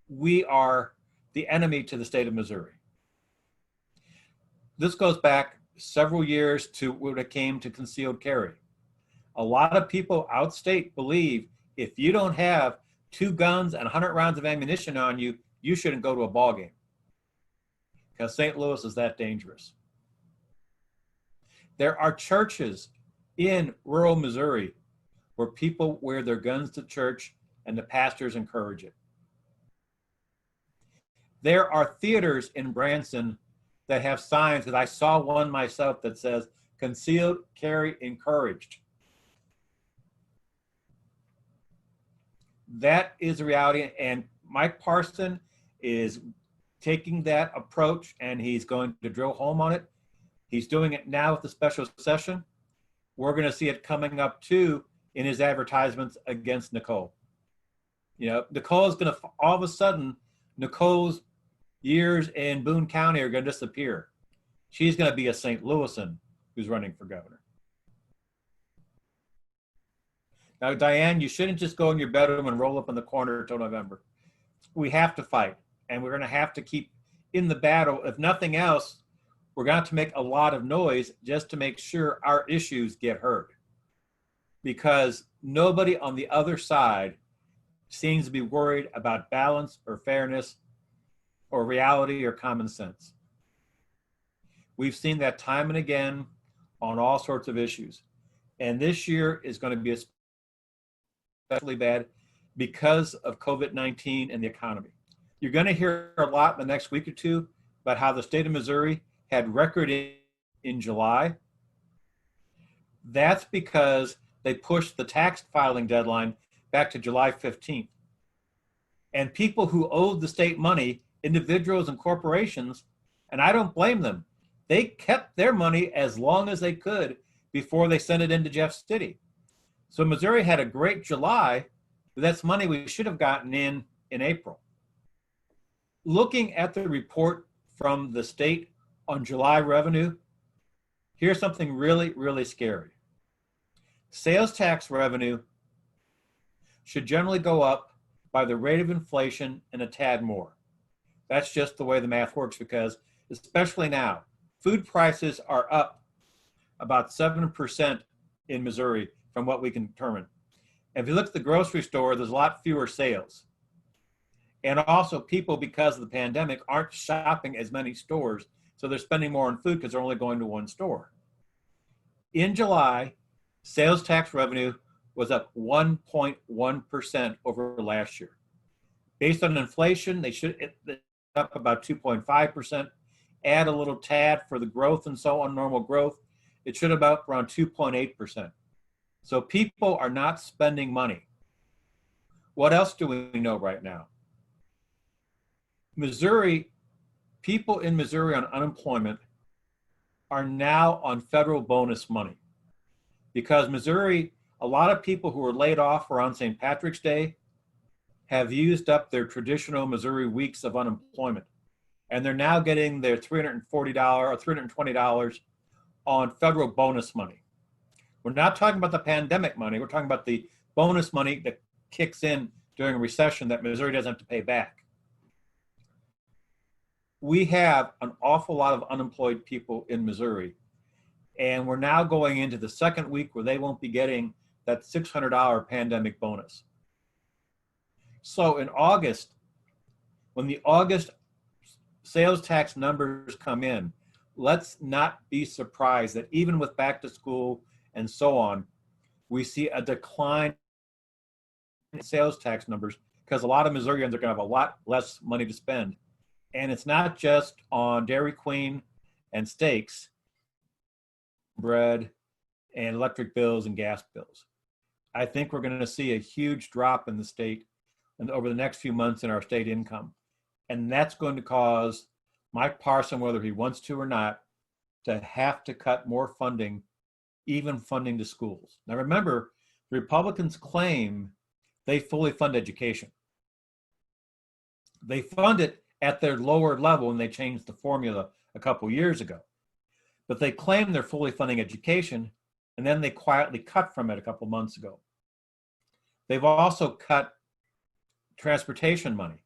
we are the enemy to the state of Missouri. This goes back several years to when it came to concealed carry. A lot of people outstate believe if you don't have 2 guns and 100 rounds of ammunition on you, you shouldn't go to a ball game, because St. Louis is that dangerous. There are churches in rural Missouri where people wear their guns to church and the pastors encourage it. There are theaters in Branson that have signs, that I saw one myself that says, concealed carry encouraged. That is the reality, and Mike Parson is taking that approach and he's going to drill home on it. He's doing it now with the special session. We're going to see it coming up too in his advertisements against Nicole. You know, Nicole is going to, all of a sudden, Nicole's years in Boone County are going to disappear. She's going to be a St. Louisan who's running for governor. Now, Diane, you shouldn't just go in your bedroom and roll up in the corner until November. We have to fight, and we're going to have to keep in the battle. If nothing else, we're going to have to make a lot of noise just to make sure our issues get heard. Because nobody on the other side seems to be worried about balance or fairness or reality or common sense. We've seen that time and again on all sorts of issues. And this year is going to be especially bad because of COVID-19 and the economy. You're going to hear a lot in the next week or two about how the state of Missouri had record in July. That's because they pushed the tax filing deadline back to July 15th. And people who owed the state money, individuals and corporations, and I don't blame them, they kept their money as long as they could before they sent it into Jeff City. So Missouri had a great July, but that's money we should have gotten in April. Looking at the report from the state on July revenue, here's something really, really scary. Sales tax revenue should generally go up by the rate of inflation and a tad more. That's just the way the math works, because especially now, food prices are up about 7% in Missouri from what we can determine. And if you look at the grocery store, there's a lot fewer sales. And also people, because of the pandemic, aren't shopping as many stores, so they're spending more on food because they're only going to one store. In July, sales tax revenue was up 1.1% over last year. Based on inflation, they should up about 2.5%. Add a little tad for the growth and so on, normal growth, it should have about around 2.8%. So people are not spending money. What else do we know right now? Missouri, people in Missouri on unemployment are now on federal bonus money, because Missouri, a lot of people who were laid off around St. Patrick's Day have used up their traditional Missouri weeks of unemployment. And they're now getting their $340 or $320 on federal bonus money. We're not talking about the pandemic money. We're talking about the bonus money that kicks in during a recession that Missouri doesn't have to pay back. We have an awful lot of unemployed people in Missouri, and we're now going into the second week where they won't be getting that $600 pandemic bonus. So in August, when the August sales tax numbers come in, let's not be surprised that even with back to school and so on, we see a decline in sales tax numbers, because a lot of Missourians are going to have a lot less money to spend. And it's not just on Dairy Queen and steaks, bread, and electric bills and gas bills. I think we're going to see a huge drop in the state and over the next few months in our state income. And that's going to cause Mike Parson, whether he wants to or not, to have to cut more funding, even funding to schools. Now remember, the Republicans claim they fully fund education. They fund it at their lower level, and they changed the formula a couple years ago. But they claim they're fully funding education, and then they quietly cut from it a couple months ago. They've also cut transportation money.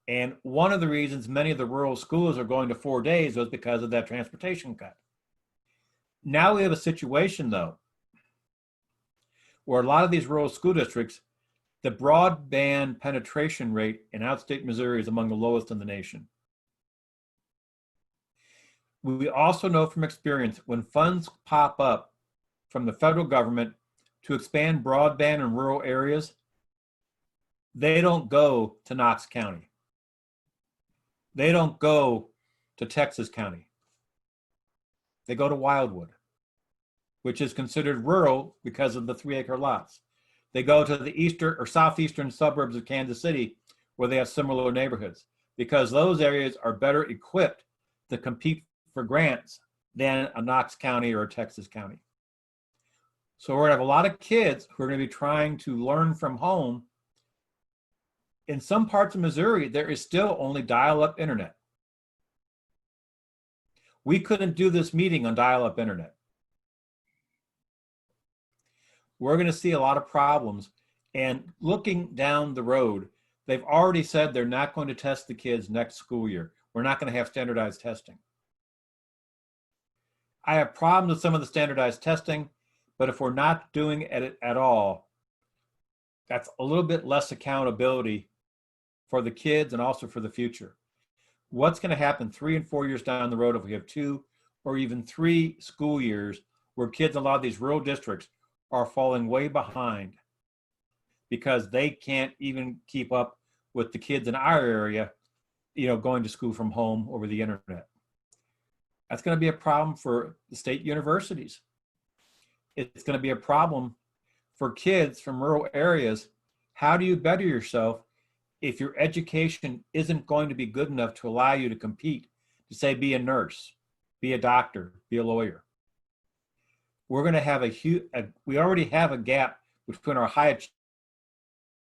And one of the reasons many of the rural schools are going to 4 days was because of that transportation cut. Now we have a situation, though, where a lot of these rural school districts, the broadband penetration rate in outstate Missouri is among the lowest in the nation. We also know from experience, when funds pop up from the federal government to expand broadband in rural areas, they don't go to Knox County. They don't go to Texas County. They go to Wildwood, which is considered rural because of the 3-acre lots. They go to the eastern or southeastern suburbs of Kansas City, where they have similar neighborhoods, because those areas are better equipped to compete for grants than a Knox County or a Texas County. So we're going to have a lot of kids who are going to be trying to learn from home. In some parts of Missouri, there is still only dial-up internet. We couldn't do this meeting on dial-up internet. We're going to see a lot of problems. And looking down the road, they've already said they're not going to test the kids next school year. We're not going to have standardized testing. I have problems with some of the standardized testing, but if we're not doing it at all, that's a little bit less accountability for the kids and also for the future. What's going to happen 3 and 4 years down the road if we have 2 or even 3 school years where kids in a lot of these rural districts are falling way behind because they can't even keep up with the kids in our area, going to school from home over the internet? That's going to be a problem for the state universities. It's going to be a problem for kids from rural areas. How do you better yourself if your education isn't going to be good enough to allow you to compete, to say, be a nurse, be a doctor, be a lawyer? we're going to have we already have a gap between our high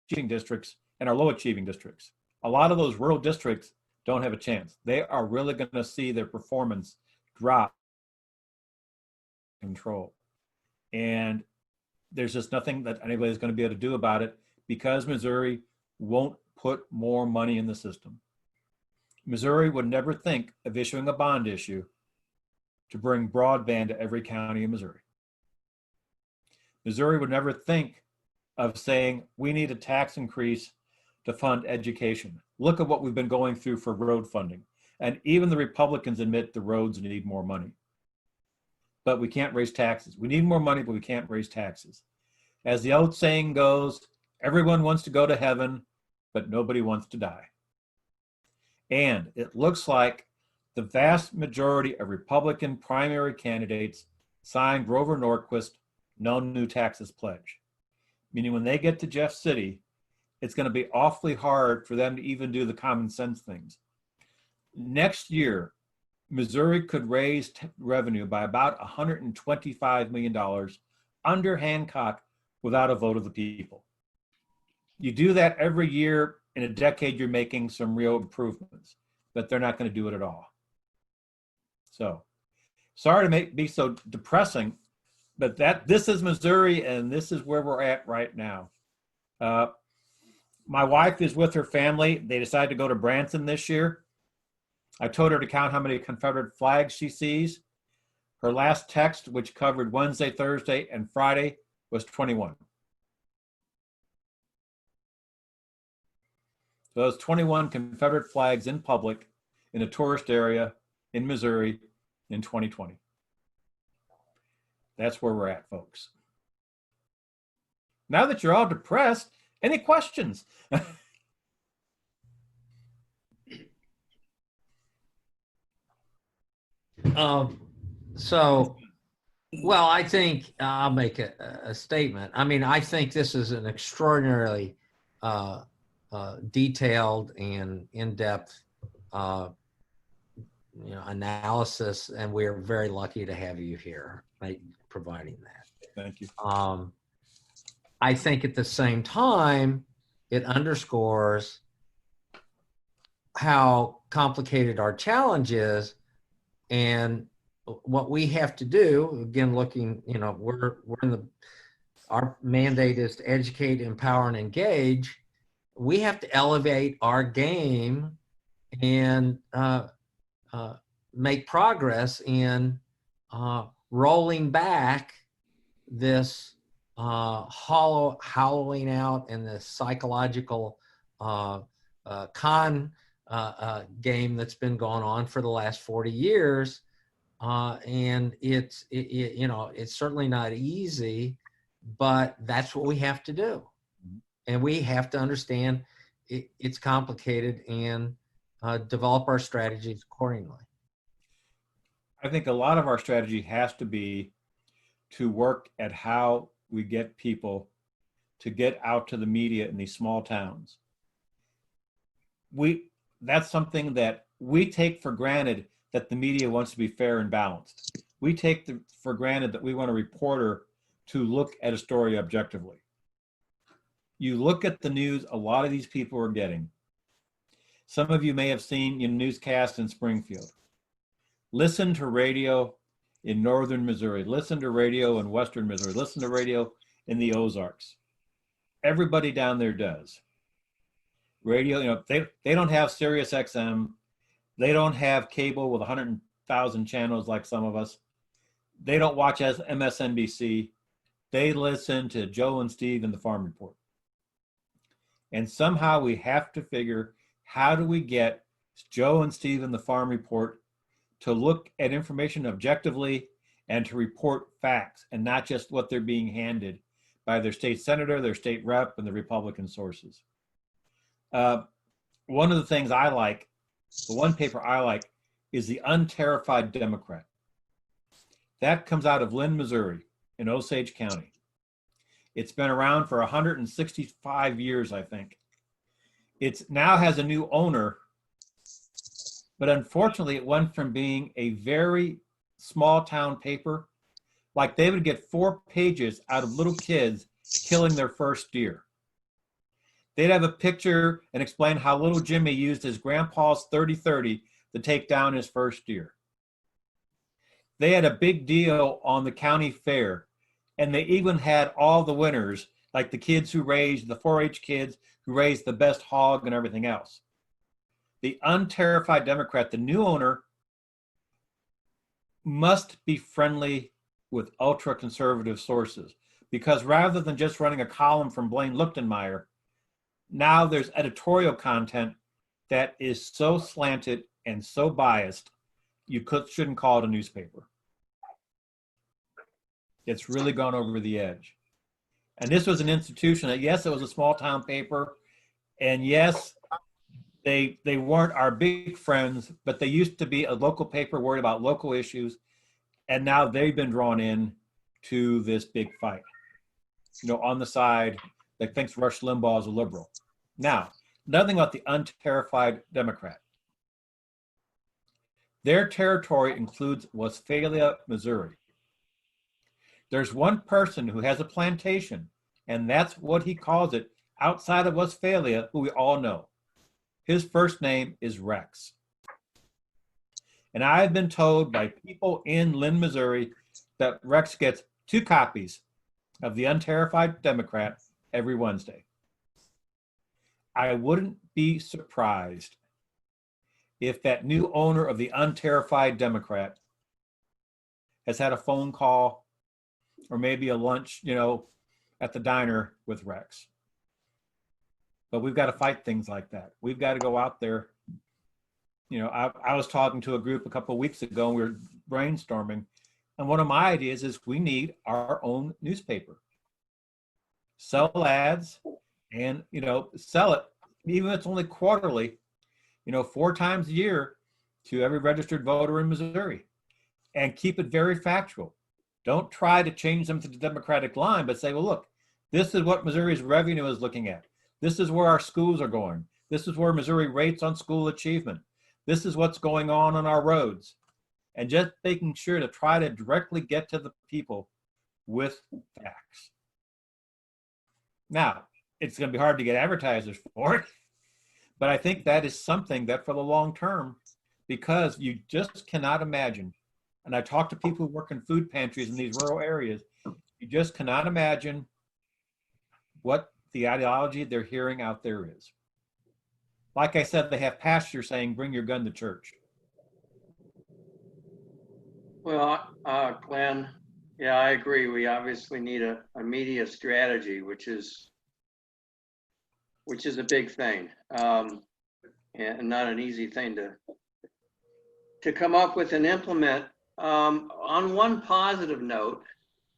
achieving districts and our low achieving districts. A lot of those rural districts don't have a chance. They are really going to see their performance drop control. And there's just nothing that anybody's going to be able to do about it because Missouri won't put more money in the system. Missouri would never think of issuing a bond issue to bring broadband to every county in Missouri. Missouri would never think of saying we need a tax increase to fund education. Look at what we've been going through for road funding. And even the Republicans admit the roads need more money. But we can't raise taxes. We need more money, but we can't raise taxes. As the old saying goes, everyone wants to go to heaven, but nobody wants to die. And it looks like the vast majority of Republican primary candidates signed Grover Norquist no new taxes pledge. Meaning when they get to Jeff City, it's going to be awfully hard for them to even do the common sense things. Next year, Missouri could raise revenue by about $125 million under Hancock without a vote of the people. You do that every year in a decade, you're making some real improvements, but they're not going to do it at all. So sorry to be so depressing, but this is Missouri and this is where we're at right now. My wife is with her family. They decided to go to Branson this year. I told her to count how many Confederate flags she sees. Her last text, which covered Wednesday, Thursday, and Friday, was 21. So those 21 Confederate flags in public in a tourist area in Missouri in 2020. That's where we're at, folks. Now that you're all depressed, any questions? Well, I think I'll make a statement. I mean, I think this is an extraordinarily detailed and in-depth analysis, and we're very lucky to have you here, right, providing that. Thank you. I think at the same time, it underscores how complicated our challenge is, and what we have to do. Again, looking, we're in our mandate is to educate, empower, and engage. We have to elevate our game and make progress in rolling back this hollowing out and the psychological game that's been going on for the last 40 years. And it's certainly not easy, but that's what we have to do. And we have to understand it's complicated and develop our strategies accordingly. I think a lot of our strategy has to be to work at how we get people to get out to the media in these small towns. That's something that we take for granted, that the media wants to be fair and balanced. We take for granted that we want a reporter to look at a story objectively. You look at the news a lot of these people are getting. Some of you may have seen newscasts in Springfield. Listen to radio in northern Missouri. Listen to radio in western Missouri. Listen to radio in the Ozarks. Everybody down there does. Radio, they don't have Sirius XM. They don't have cable with 100,000 channels like some of us. They don't watch MSNBC. They listen to Joe and Steve in the Farm Report. And somehow we have to figure, how do we get Joe and Steve in the Farm Report to look at information objectively and to report facts and not just what they're being handed by their state senator, their state rep, and the Republican sources. One of the things I like, the one paper I like, is the Unterrified Democrat. That comes out of Lynn, Missouri, in Osage County. It's been around for 165 years, I think. It now has a new owner, but unfortunately it went from being a very small town paper like they would get 4 pages out of little kids killing their first deer. They'd have a picture and explain how little Jimmy used his grandpa's 30-30 to take down his first deer. They had a big deal on the county fair, and they even had all the winners, like the kids who raised, the 4-H kids who raised the best hog and everything else. The Unterrified Democrat, the new owner, must be friendly with ultra-conservative sources, because rather than just running a column from Blaine Luchtenmeyer, now there's editorial content that is so slanted and so biased, you shouldn't call it a newspaper. It's really gone over the edge. And this was an institution that, yes, it was a small town paper, and yes, they weren't our big friends, but they used to be a local paper worried about local issues, and now they've been drawn in to this big fight, you know, on the side that thinks Rush Limbaugh is a liberal. Now, nothing about the Unterrified Democrat. Their territory includes Westphalia, Missouri. There's one person who has a plantation, and that's what he calls it, outside of Westphalia, who we all know. His first name is Rex. And I've been told by people in Lynn, Missouri, that Rex gets 2 copies of the Unterrified Democrat every Wednesday. I wouldn't be surprised if that new owner of the Unterrified Democrat has had a phone call or maybe a lunch, you know, at the diner with Rex. But we've got to fight things like that. We've got to go out there. You know, I was talking to a group a couple of weeks ago, and we were brainstorming. And one of my ideas is we need our own newspaper. Sell ads and, you know, sell it, even if it's only quarterly, you know, 4 times a year to every registered voter in Missouri, and keep it very factual. Don't try to change them to the Democratic line, but say, well, look, this is what Missouri's revenue is looking at. This is where our schools are going. This is where Missouri rates on school achievement. This is what's going on our roads. And just making sure to try to directly get to the people with facts. Now, it's going to be hard to get advertisers for it, but I think that is something that for the long term, because you just cannot imagine, and I talk to people who work in food pantries in these rural areas, you just cannot imagine what the ideology they're hearing out there is. Like I said, they have pastors saying, bring your gun to church. Well, Glenn, yeah, I agree. We obviously need a media strategy, which is a big thing, and not an easy thing to come up with and implement. On one positive note,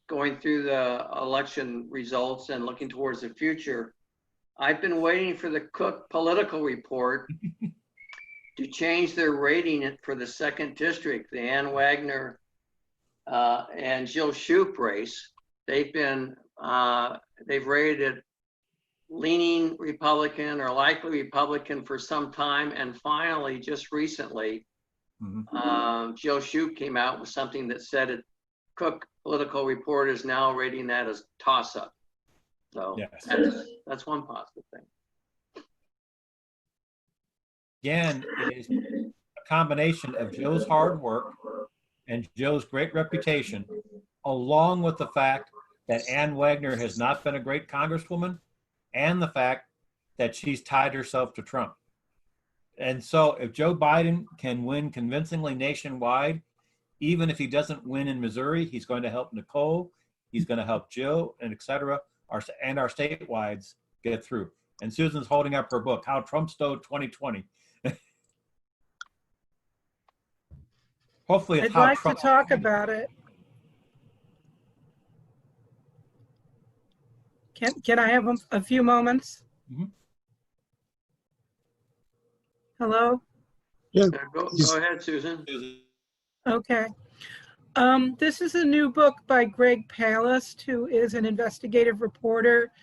going through the election results and looking towards the future, I've been waiting for the Cook Political Report to change their rating for the 2nd district, the Ann Wagner and Jill Shoup race. They've rated it leaning Republican or likely Republican for some time, and finally, just recently, Jill Shoup came out with something that said Cook Political Report is now rating that as toss-up. So yes, that's one positive thing. Again, it is a combination of Joe's hard work and Joe's great reputation, along with the fact that Ann Wagner has not been a great congresswoman, and the fact that she's tied herself to Trump. And so if Joe Biden can win convincingly nationwide, even if he doesn't win in Missouri, he's going to help Nicole, he's going to help Jill, and et cetera, and our statewides get through. And Susan's holding up her book, How Trump Stole 2020. Hopefully it's I'd how like Trump to talk about it. Can I have a few moments? Mhm. Hello? Yeah. Go ahead, Susan. Okay. This is a new book by Greg Palast, who is an investigative reporter,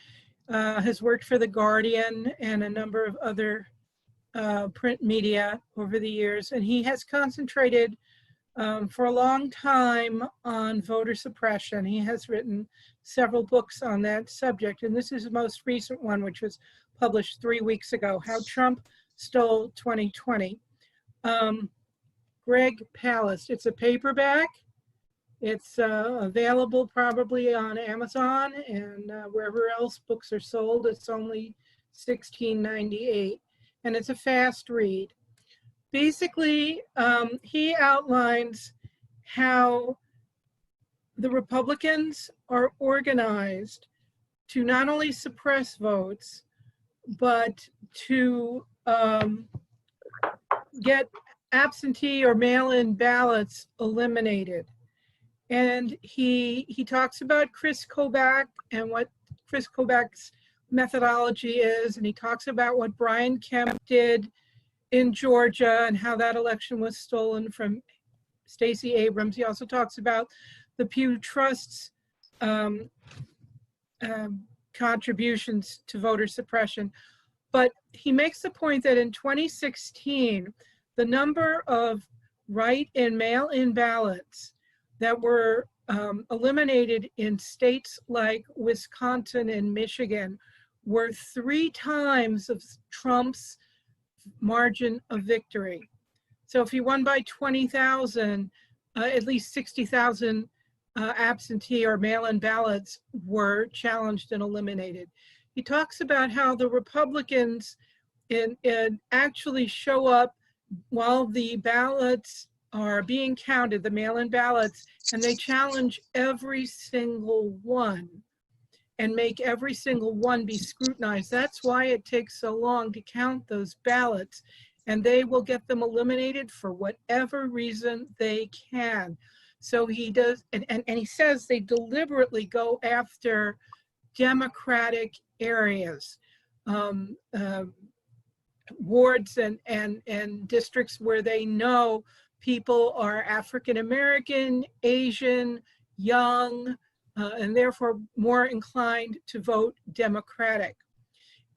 has worked for The Guardian and a number of other print media over the years. And he has concentrated for a long time on voter suppression. He has written several books on that subject, and this is the most recent one, which was published 3 weeks ago, How Trump Stole 2020. Greg Palast. It's a paperback. It's available probably on Amazon and wherever else books are sold. It's only $16.98, and it's a fast read. Basically, he outlines how the Republicans are organized to not only suppress votes, but to get absentee or mail-in ballots eliminated. And he talks about Chris Kobach and what Chris Kobach's methodology is, and he talks about what Brian Kemp did in Georgia and how that election was stolen from Stacey Abrams. He also talks about the Pew Trust's contributions to voter suppression. But he makes the point that in 2016, the number of write-in, mail-in ballots that were eliminated in states like Wisconsin and Michigan were 3 times of Trump's margin of victory. So if he won by 20,000, at least 60,000 absentee or mail-in ballots were challenged and eliminated. He talks about how the Republicans actually show up while the ballots are being counted, the mail-in ballots, and they challenge every single one and make every single one be scrutinized. That's why it takes so long to count those ballots, and they will get them eliminated for whatever reason they can. So he does, and he says they deliberately go after Democratic areas, wards and districts where they know people are African American, Asian, young, and therefore more inclined to vote Democratic.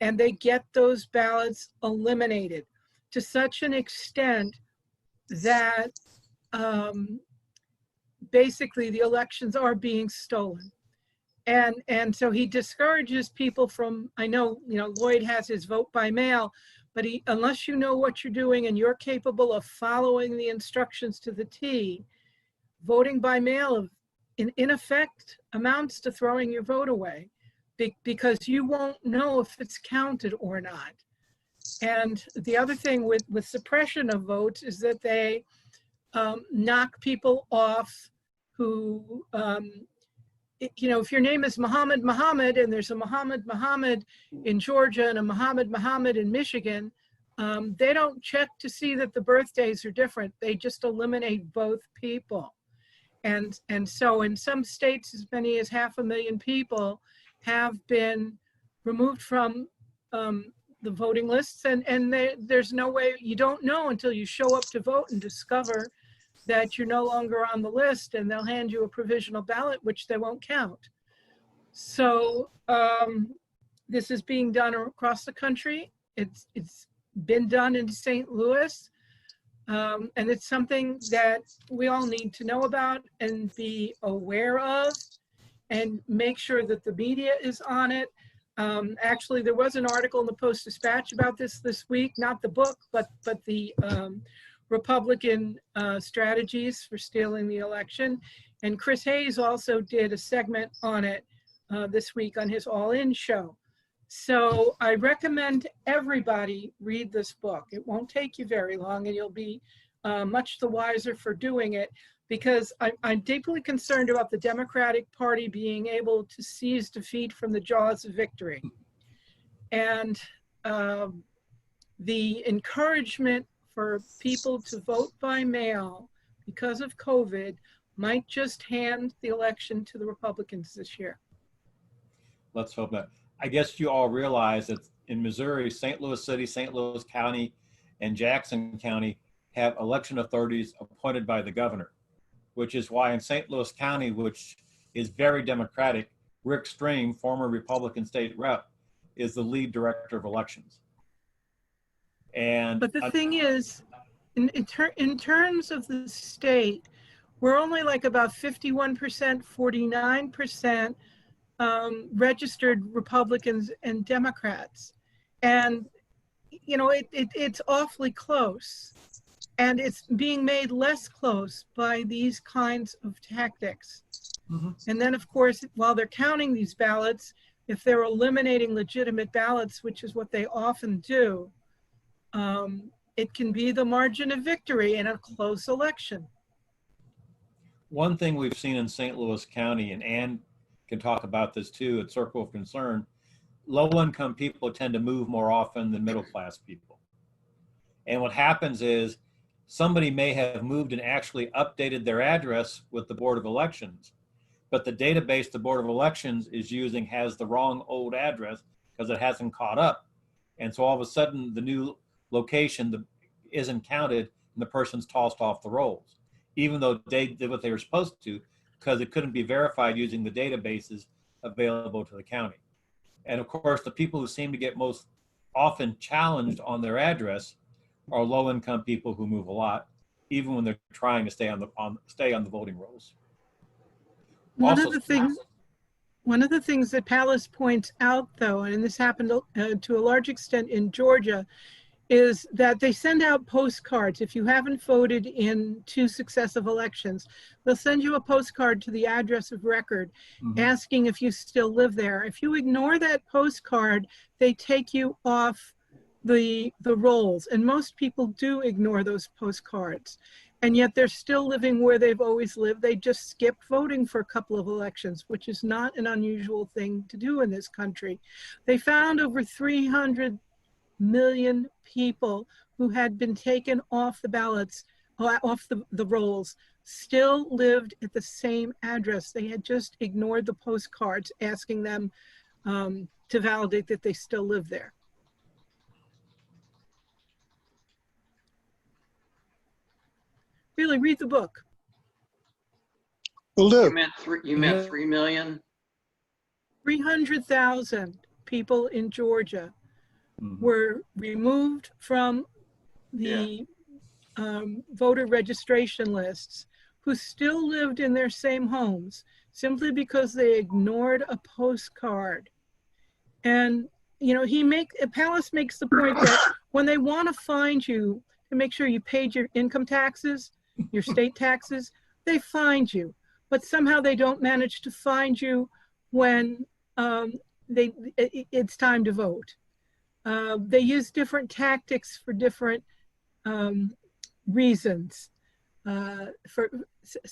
And they get those ballots eliminated to such an extent that basically the elections are being stolen. And so he discourages people from, I know, Lloyd has his vote by mail, but unless you know what you're doing and you're capable of following the instructions to the T, voting by mail in effect amounts to throwing your vote away because you won't know if it's counted or not. And the other thing with suppression of votes is that they knock people off who, if your name is Muhammad and there's a Muhammad in Georgia and a Muhammad in Michigan, they don't check to see that the birthdays are different. They just eliminate both people. And so in some states, as many as 500,000 people have been removed from the voting lists, and there's no way, you don't know until you show up to vote and discover that you're no longer on the list, and they'll hand you a provisional ballot, which they won't count. So this is being done across the country. It's been done in St. Louis, and it's something that we all need to know about and be aware of, and make sure that the media is on it. Actually, there was an article in the Post-Dispatch about this week, not the book, but the Republican strategies for stealing the election. And Chris Hayes also did a segment on it this week on his All In show. So I recommend everybody read this book. It won't take you very long, and you'll be much the wiser for doing it, because I'm deeply concerned about the Democratic Party being able to seize defeat from the jaws of victory. And the encouragement for people to vote by mail because of COVID might just hand the election to the Republicans this year. Let's hope not. I guess you all realize that in Missouri, St. Louis City, St. Louis County, and Jackson County have election authorities appointed by the governor, which is why in St. Louis County, which is very Democratic, Rick Stream, former Republican state rep, is the lead director of elections. But the thing is, in terms of the state, we're only like about 51%, 49% registered Republicans and Democrats. And, you know, it's awfully close. And it's being made less close by these kinds of tactics. And then, of course, while they're counting these ballots, if they're eliminating legitimate ballots, which is what they often do, it can be the margin of victory in a close election. One thing we've seen in St. Louis County, and Ann can talk about this too at Circle of Concern, low-income people tend to move more often than middle-class people. And what happens is somebody may have moved and actually updated their address with the Board of Elections, but the database the Board of Elections is using has the wrong old address because it hasn't caught up. And so all of a sudden the new location isn't counted and the person's tossed off the rolls, even though they did what they were supposed to, because it couldn't be verified using the databases available to the county. And of course, the people who seem to get most often challenged on their address are low-income people who move a lot, even when they're trying to stay on the voting rolls. One of the things that Palace points out, though, and this happened to a large extent in Georgia, is that they send out postcards. If you haven't voted in 2 successive elections, they'll send you a postcard to the address of record asking if you still live there. If you ignore that postcard, they take you off the rolls. And most people do ignore those postcards. And yet they're still living where they've always lived. They just skipped voting for a couple of elections, which is not an unusual thing to do in this country. They found over 300 million people who had been taken off the ballots, off the rolls, still lived at the same address. They had just ignored the postcards asking them to validate that they still live there. Really, read the book. Will do. You meant 3 million? 300,000 people in Georgia were removed from the voter registration lists who still lived in their same homes simply because they ignored a postcard. And, you know, Palace makes the point that when they want to find you to make sure you paid your income taxes, your state taxes, they find you. But somehow they don't manage to find you when it's time to vote. They use different tactics for different reasons.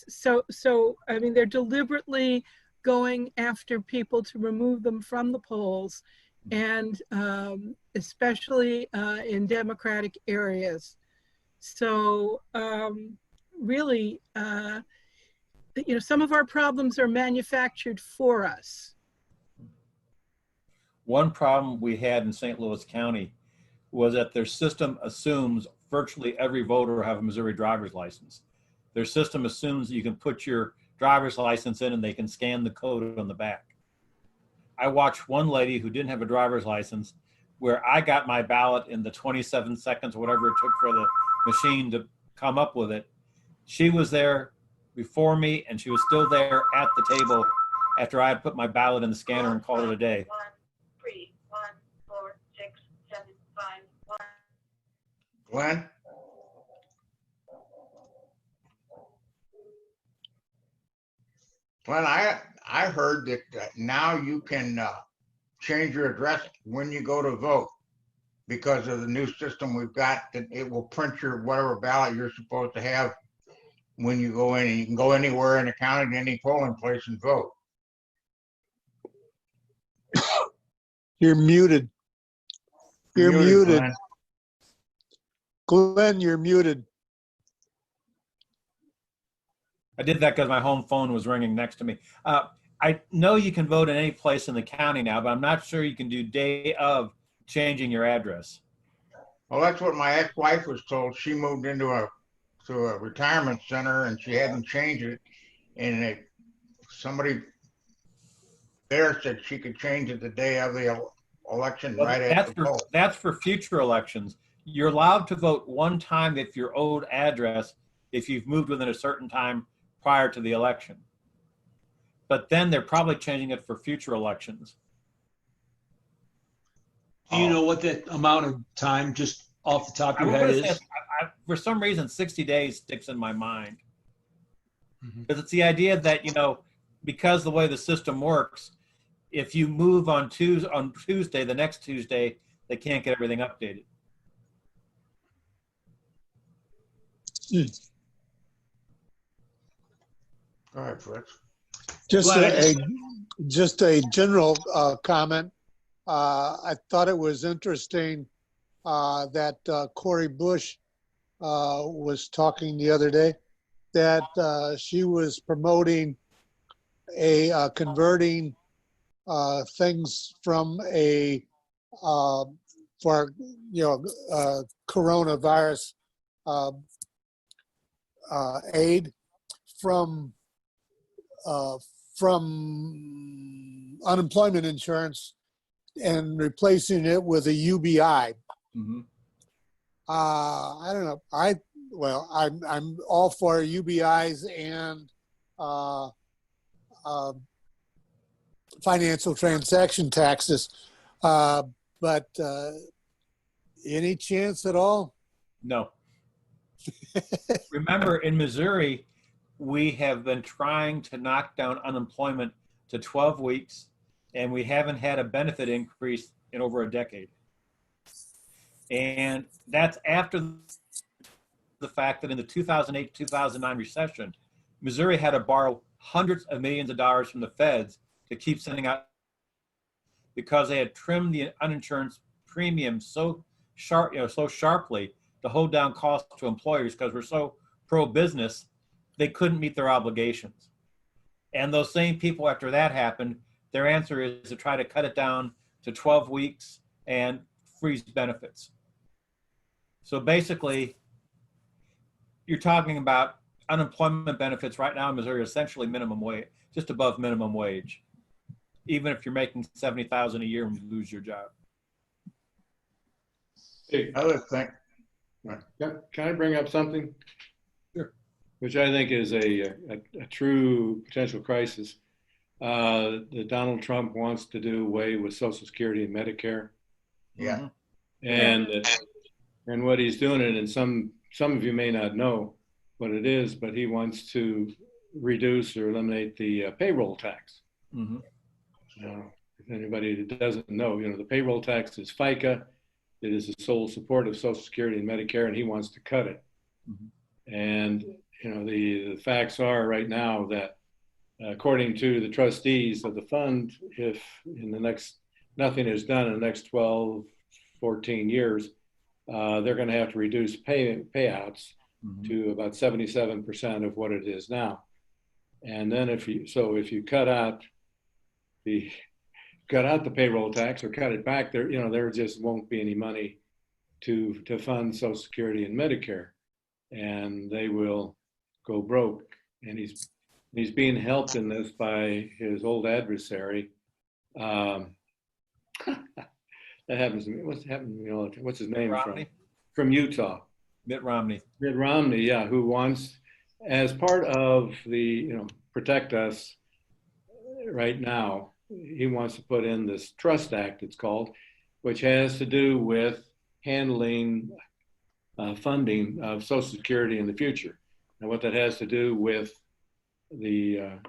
So I mean, they're deliberately going after people to remove them from the polls, and especially in Democratic areas. So really, you know, some of our problems are manufactured for us. One problem we had in St. Louis County was that their system assumes virtually every voter will have a Missouri driver's license. Their system assumes that you can put your driver's license in and they can scan the code on the back. I watched one lady who didn't have a driver's license where I got my ballot in the 27 seconds, whatever it took for the machine to come up with it. She was there before me and she was still there at the table after I had put my ballot in the scanner and called it a day. 3, 1, 4, 6, 7, 5, 1. Glenn? Glenn, I heard that now you can change your address when you go to vote because of the new system we've got, that it will print your whatever ballot you're supposed to have when you go in, and you can go anywhere in the county to any polling place and vote. You're muted. You're muted. Glenn. Glenn, you're muted. I did that because my home phone was ringing next to me. I know you can vote in any place in the county now, but I'm not sure you can do day of changing your address. Well, that's what my ex-wife was told. She moved into a retirement center and she hadn't changed it, and somebody there said she could change it the day of the election. Well, right after the poll. That's for future elections. You're allowed to vote one time if your old address, if you've moved within a certain time prior to the election. But then they're probably changing it for future elections. Do you know what that amount of time, just off the top of your I head, wanna say is? for some reason, 60 days sticks in my mind. Mhm. Because it's the idea that, because the way the system works, if you move on Tuesday, the next Tuesday, they can't get everything updated. All right, Fritz. Just Glenn, just a general comment. I thought it was interesting that Cori Bush was talking the other day that she was promoting converting things from for coronavirus uh, aid from unemployment insurance and replacing it with a UBI. Mm-hmm. I don't know. I'm all for UBIs and financial transaction taxes, but any chance at all? No. Remember, in Missouri, we have been trying to knock down unemployment to 12 weeks, and we haven't had a benefit increase in over a decade. And that's after the fact that in the 2008-2009 recession, Missouri had to borrow hundreds of millions of dollars from the feds to keep sending out, because they had trimmed the uninsurance premium so sharply to hold down costs to employers, because we're so pro-business, they couldn't meet their obligations. And those same people, after that happened, their answer is to try to cut it down to 12 weeks and freeze benefits. So basically, you're talking about unemployment benefits right now in Missouri, essentially minimum wage, just above minimum wage, even if you're making $70,000 a year and you lose your job. Hey, Other thing, can I bring up something? Sure. Which I think is a true potential crisis. That Donald Trump wants to do away with Social Security and Medicare. yeah. And what he's doing it, and some of you may not know what it is, but he wants to reduce or eliminate the payroll tax. Mm-hmm. If anybody that doesn't know, the payroll tax is FICA. It is the sole support of Social Security and Medicare, and he wants to cut it. Mm-hmm. And the facts are right now that according to the trustees of the fund, if nothing is done in the next 12, 14 years, they're going to have to reduce payouts mm-hmm. to about 77% of what it is now. And then if you cut out the payroll tax or cut it back, there just won't be any money to fund Social Security and Medicare, and they will go broke. And he's being helped in this by his old adversary. That happens to me. What's his name from Utah? Mitt Romney. Mitt Romney, yeah, who wants, as part of the protect us right now, he wants to put in this Trust Act, it's called, which has to do with handling funding of Social Security in the future. And what that has to do with the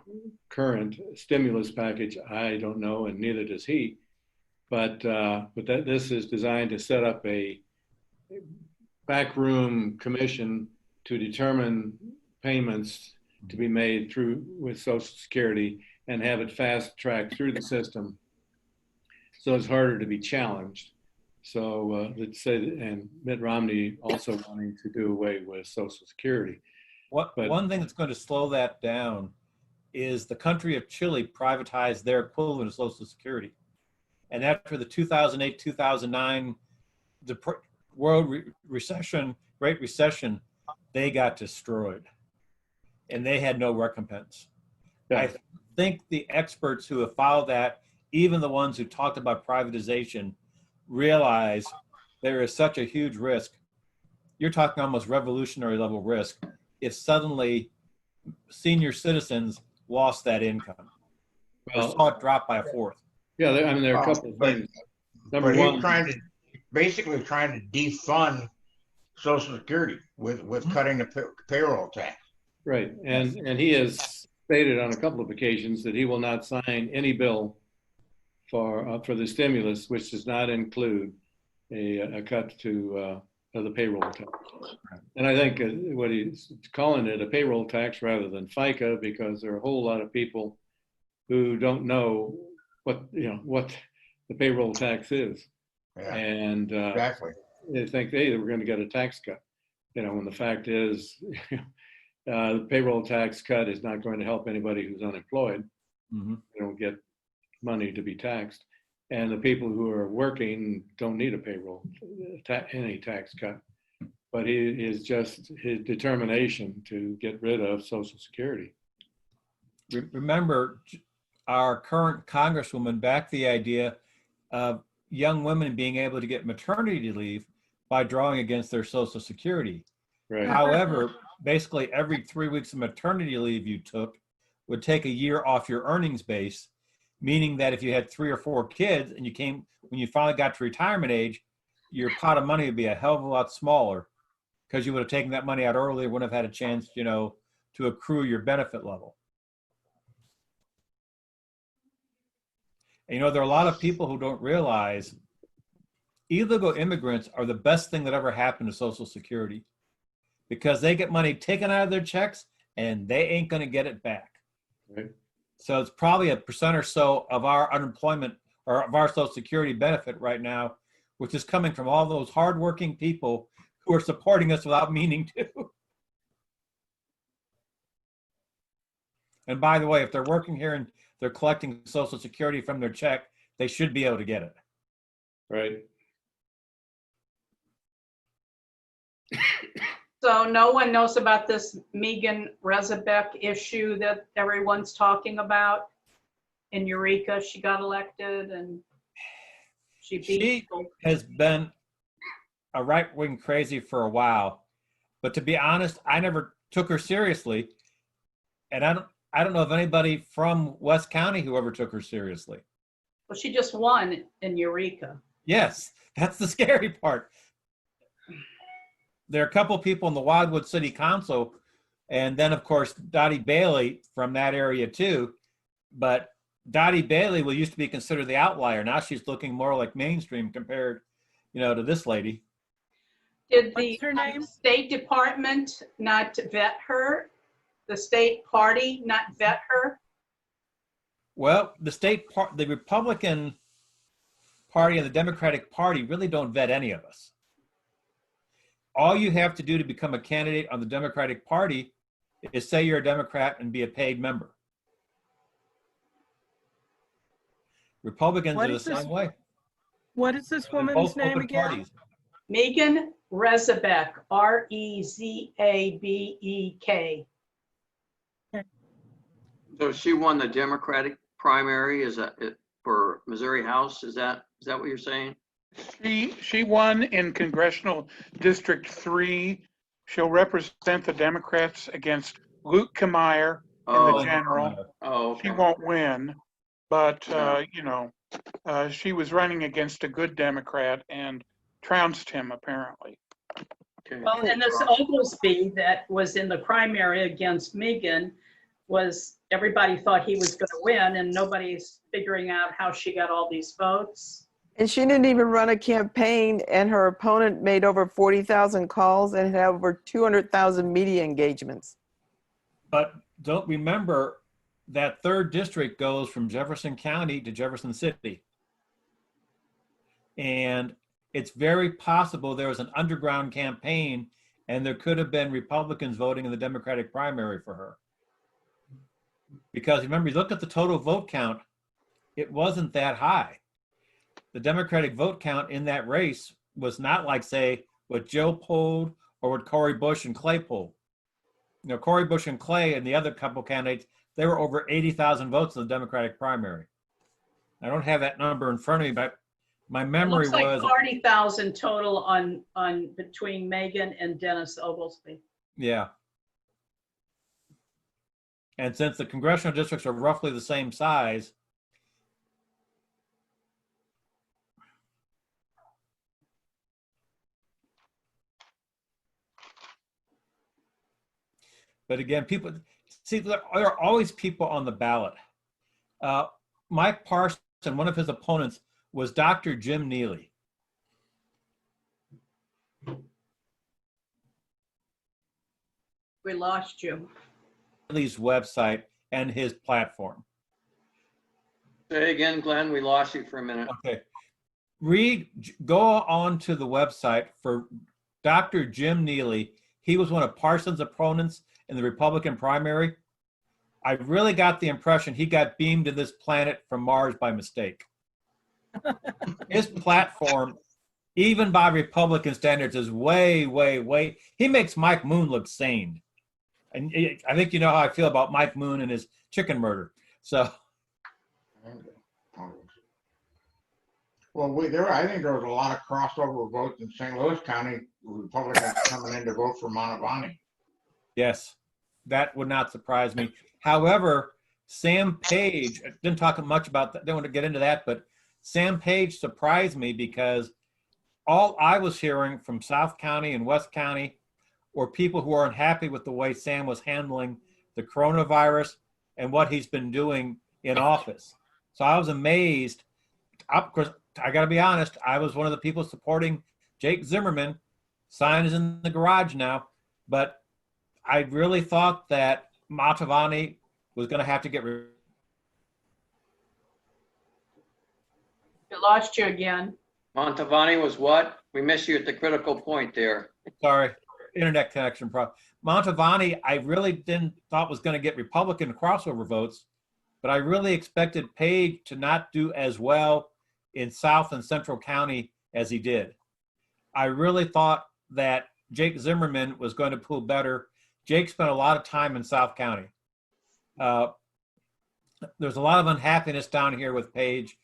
current stimulus package, I don't know, and neither does he. But this is designed to set up a backroom commission to determine payments to be made with Social Security and have it fast tracked through the system, so it's harder to be challenged. So let's say, and Mitt Romney also wanting to do away with Social Security. One thing that's going to slow that down is the country of Chile privatized their equivalent of Social Security. And after the 2008-2009 Great Recession, they got destroyed. And they had no recompense. Yeah. I think the experts who have followed that, even the ones who talked about privatization, realize there is such a huge risk. You're talking almost revolutionary level risk if suddenly senior citizens lost that income. Or Well, saw it drop by a fourth. yeah, I mean, there are a couple of things. Number But he's one, basically trying to defund Social Security with cutting the payroll tax. right, and he has stated on a couple of occasions that he will not sign any bill for the stimulus, which does not include a cut to the payroll tax. And I think what he's calling it a payroll tax rather than FICA, because there are a whole lot of people who don't know what the payroll tax is, Yeah, and exactly. they think, hey, we're going to get a tax cut. When the fact is, the payroll tax cut is not going to help anybody who's unemployed. Mm-hmm. They don't get money to be taxed, and the people who are working don't need a payroll any tax cut. But he is just his determination to get rid of Social Security. Remember, our current Congresswoman backed the idea of young women being able to get maternity leave by drawing against their Social Security. Right. However, basically every 3 weeks of maternity leave you took would take a year off your earnings base, meaning that if you had 3 or 4 kids and when you finally got to retirement age, your pot of money would be a hell of a lot smaller because you would have taken that money out earlier, wouldn't have had a chance, to accrue your benefit level. And, there are a lot of people who don't realize illegal immigrants are the best thing that ever happened to Social Security because they get money taken out of their checks and they ain't going to get it back. Right. So it's probably a percent or so of our unemployment or of our Social Security benefit right now, which is coming from all those hardworking people who are supporting us without meaning to. And by the way, if they're working here and they're collecting Social Security from their check, they should be able to get it. Right. So no one knows about this Megan Rezebeck issue that everyone's talking about in Eureka. She got elected and She has been a right-wing crazy for a while, but to be honest, I never took her seriously, and I don't know of anybody from West County who ever took her seriously. Well, she just won in Eureka. Yes, that's the scary part. There are a couple of people in the Wildwood City Council, and then of course Dottie Bailey from that area too. But Dottie Bailey used to be considered the outlier. Now she's looking more like mainstream compared, to this lady. Did What's her name? State Department not vet her? The state party not vet her? Well, the Republican Party and the Democratic Party really don't vet any of us. All you have to do to become a candidate on the Democratic Party is say you're a Democrat and be a paid member. Republicans are the same way. What is this woman's name again? Parties. Megan Rezebeck, Rezabek. So she won the Democratic primary. Is that for Missouri House? Is that what you're saying? She won in Congressional District 3. She'll represent the Democrats against Luke Kmeyer in the general. Oh, okay. She won't win, but she was running against a good Democrat and trounced him apparently. Okay. Well, and this Oglesby that was in the primary against Megan everybody thought he was going to win, and nobody's figuring out how she got all these votes. And she didn't even run a campaign, and her opponent made over 40,000 calls and had over 200,000 media engagements. But don't remember that 3rd district goes from Jefferson County to Jefferson City. And it's very possible there was an underground campaign and there could have been Republicans voting in the Democratic primary for her. Because remember, you look at the total vote count, it wasn't that high. The Democratic vote count in that race was not like, say, what Joe polled or what Cori Bush and Clay polled. Cori Bush and Clay and the other couple candidates, they were over 80,000 votes in the Democratic primary. I don't have that number in front of me, but my memory It looks like was 40,000 total on between Megan and Dennis Oglesby. Yeah. And since the congressional districts are roughly the same size, but again, people see there are always people on the ballot. Mike Parson, one of his opponents was Dr. Jim Neely. We lost you. Neely's website and his platform. Say again, Glenn, we lost you for a minute. Okay. Go on to the website for Dr. Jim Neely. He was one of Parsons' opponents in the Republican primary. I really got the impression he got beamed to this planet from Mars by mistake. His platform, even by Republican standards, is way, way, way. He makes Mike Moon look sane. And I think you know how I feel about Mike Moon and his chicken murder. So. Well, I think there was a lot of crossover votes in St. Louis County, Republicans coming in to vote for Montavani. Yes, that would not surprise me. However, Sam Page, I didn't talk much about that, don't want to get into that, but Sam Page surprised me because all I was hearing from South County and West County were people who are unhappy with the way Sam was handling the coronavirus and what he's been doing in office. So I was amazed. Of course, I got to be honest, I was one of the people supporting Jake Zimmerman. Sign is in the garage now, but I really thought that Montavani was going to have to get rid. We lost you again. Montavani was what? We missed you at the critical point there. Sorry, internet connection problem. Montavani, I really thought was going to get Republican crossover votes, but I really expected Page to not do as well in South and Central County as he did. I really thought that Jake Zimmerman was going to pull better. Jake spent a lot of time in South County. There's a lot of unhappiness down here with Page.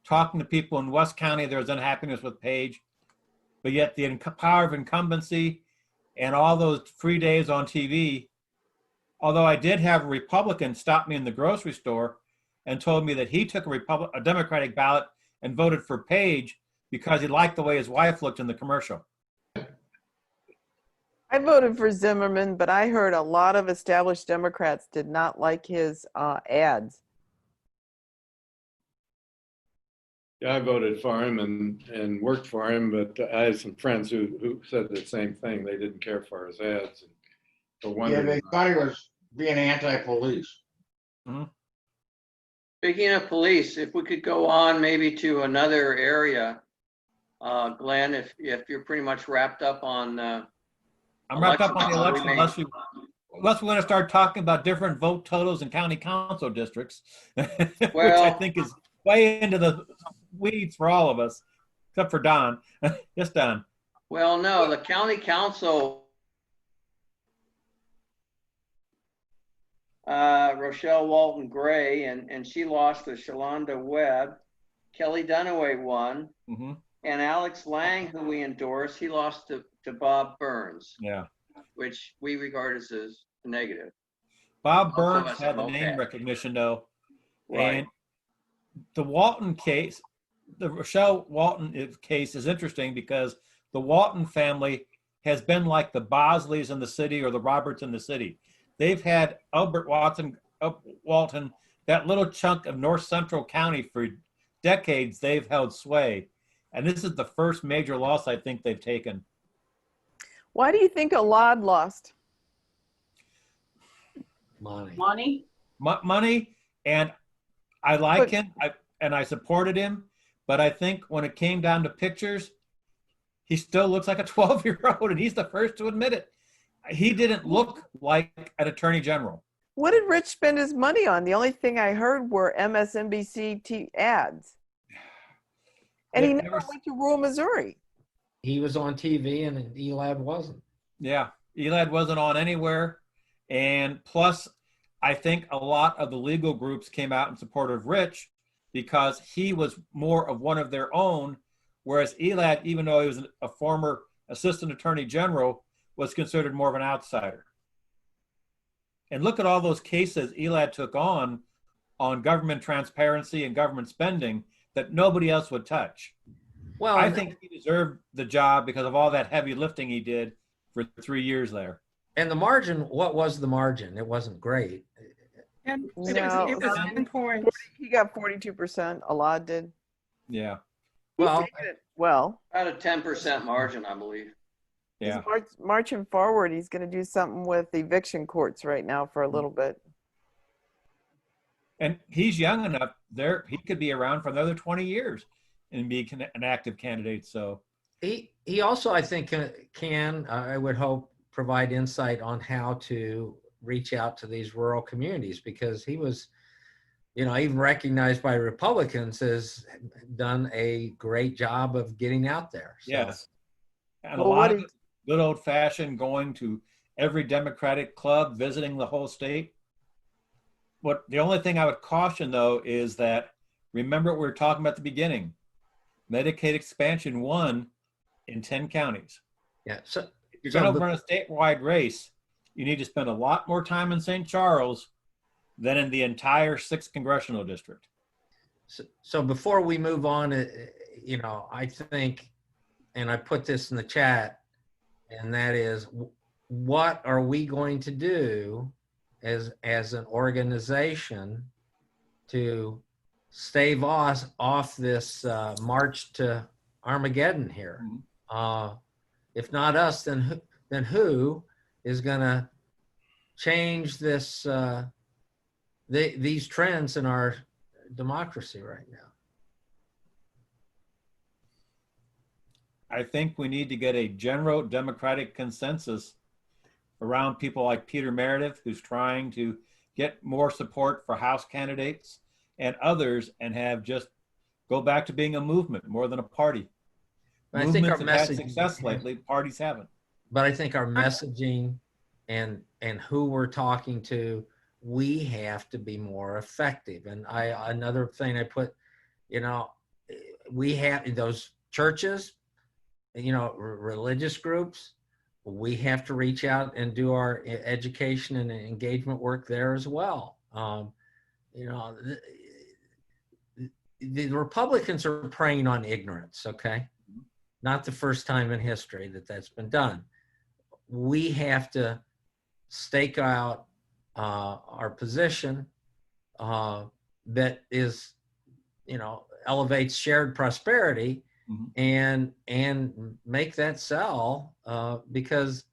Talking to people in West County, there's unhappiness with Page. But yet the power of incumbency and all those free days on TV, although I did have a Republican stop me in the grocery store and told me that he took a Democratic ballot and voted for Page because he liked the way his wife looked in the commercial. I voted for Zimmerman, but I heard a lot of established Democrats did not like his ads. Yeah, I voted for him and worked for him, but I had some friends who said the same thing. They didn't care for his ads. Yeah, they thought he was being anti-police. Mm-hmm. Speaking of police, if we could go on maybe to another area, Glenn, if you're pretty much wrapped up on. I'm wrapped up on the election unless we want to start talking about different vote totals in county council districts, which I think is way into the weeds for all of us, except for Don. Yes, Don. Well, no, the county council, Rochelle Walton Gray, and she lost to Shalonda Webb. Kelly Dunaway won. Mm-hmm. And Alex Lang, who we endorse, he lost to Bob Burns. Yeah. Which we regard as a negative. Bob Burns had the name recognition, though. Right. And the Walton case, the Rochelle Walton case is interesting because the Walton family has been like the Bosleys in the city or the Roberts in the city. They've had Albert Walton, that little chunk of North Central County for decades, they've held sway. And this is the first major loss I think they've taken. Why do you think Logue lost? Money? Money, and I like him, and I supported him, but I think when it came down to pictures, he still looks like a 12-year-old, and he's the first to admit it. He didn't look like an attorney general. What did Rich spend his money on? The only thing I heard were MSNBC ads. And he never went to rural Missouri. He was on TV and Elad wasn't. Yeah, Elad wasn't on anywhere. And plus, I think a lot of the legal groups came out in support of Rich because he was more of one of their own, whereas Elad, even though he was a former assistant attorney general, was considered more of an outsider. And look at all those cases Elad took on government transparency and government spending that nobody else would touch. Well, I think he deserved the job because of all that heavy lifting he did for 3 years there. and the margin, what was the margin? It wasn't great. And No, it was 10 points. He got 42%. Alad did. Yeah. Well, Well, About a 10% margin, I believe. Yeah. he's marching forward. He's going to do something with eviction courts right now for a little bit. And he's young enough there. He could be around for another 20 years and be an active candidate. So he also, I think, can, I would hope, provide insight on how to reach out to these rural communities, because he was, even recognized by Republicans as done a great job of getting out there. So. yes. And Well, a lot of it, good old fashioned going to every Democratic club, visiting the whole state. The only thing I would caution though is that, remember what we were talking about at the beginning, Medicaid expansion won in 10 counties. Yeah. So if you're going to run a statewide race, you need to spend a lot more time in St. Charles than in the entire 6th congressional district. So before we move on, I think, and I put this in the chat, and that is, what are we going to do as an organization to stave off this march to Armageddon here? If not us, then who is going to change this these trends in our democracy right now? I think we need to get a general Democratic consensus around people like Peter Meredith, who's trying to get more support for House candidates and others, and have just go back to being a movement more than a party. I think our Movements have had messaging, success lately, parties haven't. but I think our messaging and who we're talking to, we have to be more effective. And another thing I put, we have those churches, religious groups, we have to reach out and do our education and engagement work there as well. The Republicans are preying on ignorance, okay? Not the first time in history that's been done. We have to stake out our position that is, elevates shared prosperity, and make that sell, because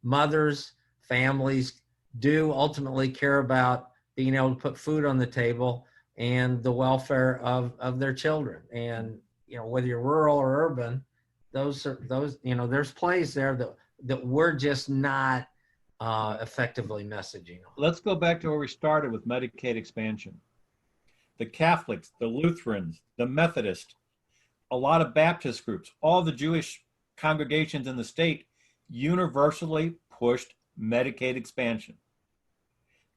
mothers, families do ultimately care about being able to put food on the table and the welfare of their children. And whether you're rural or urban, there's plays there that we're just not effectively messaging on. Let's go back to where we started with Medicaid expansion. The Catholics, the Lutherans, the Methodists, a lot of Baptist groups, all the Jewish congregations in the state universally pushed Medicaid expansion.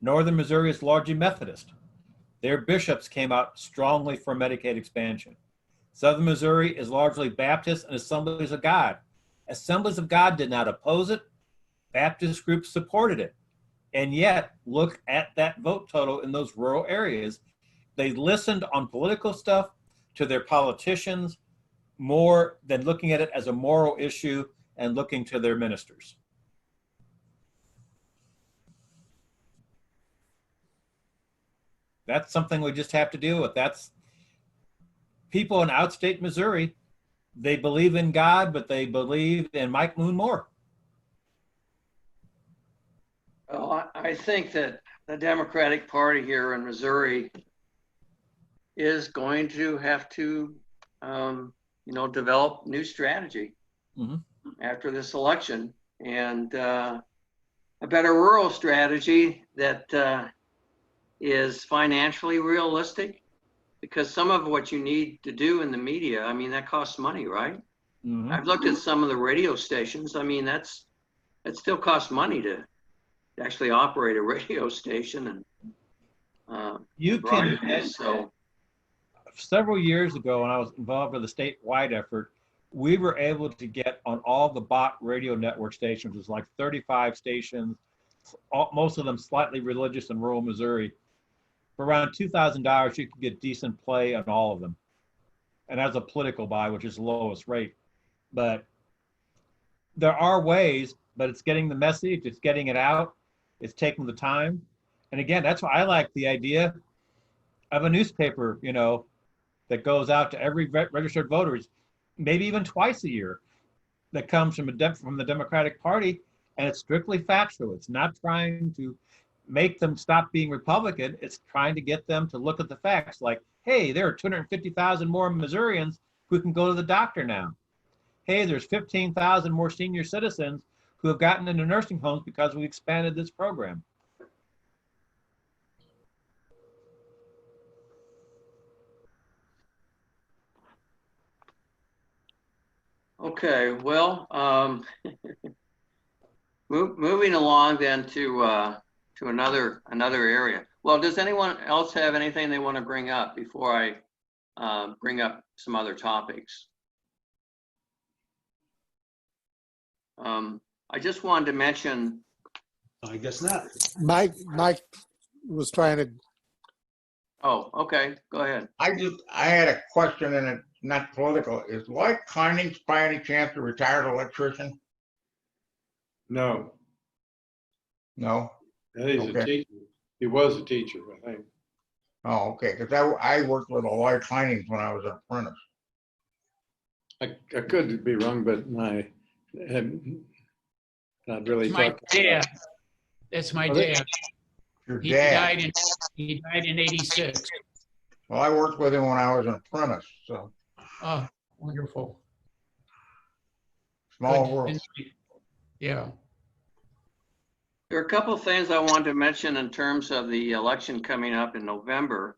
Northern Missouri is largely Methodist. Their bishops came out strongly for Medicaid expansion. Southern Missouri is largely Baptist and Assemblies of God. Assemblies of God did not oppose it. Baptist groups supported it. And yet, look at that vote total in those rural areas. They listened on political stuff to their politicians more than looking at it as a moral issue and looking to their ministers. That's something we just have to deal with. That's people in outstate Missouri. They believe in God, but they believe in Mike Moon more. Well, I think that the Democratic Party here in Missouri is going to have to, develop new strategy after this election, and a better rural strategy that is financially realistic, because some of what you need to do in the media, that costs money, right? I've looked at some of the radio stations. That still costs money to actually operate a radio station, and you can. So several years ago, when I was involved with a statewide effort, we were able to get on all the bot radio network stations. It was like 35 stations most of them slightly religious in rural Missouri. For around $2,000, you can get decent play on all of them. And that's a political buy, which is the lowest rate. But there are ways, but it's getting the message, it's getting it out, it's taking the time. And again, that's why I like the idea of a newspaper, you know, that goes out to every registered voters, maybe even twice a year, that comes from the Democratic Party, and it's strictly factual. It's not trying to make them stop being Republican. It's trying to get them to look at the facts, like, hey, there are 250,000 more Missourians who can go to the doctor now. Hey, there's 15,000 more senior citizens who have gotten into nursing homes because we expanded this program. Okay, well, moving along then to another area. Well, does anyone else have anything they want to bring up before I bring up some other topics? I just wanted to mention. I guess not. Mike was trying to. Oh, okay, go ahead. I had a question, and it's not political. Is Logue Koenen by any chance a retired electrician? No, No? he's a teacher. He was a teacher, I think. Oh, okay, because I worked with a Logue Koenen when I was an apprentice. I could be wrong, but I have not really It's my talked. dad. That's my dad. Your He dad? died in 86. Well, I worked with him when I was an apprentice, so Oh, wonderful. small Good. world. Yeah. There are a couple of things I wanted to mention in terms of the election coming up in November.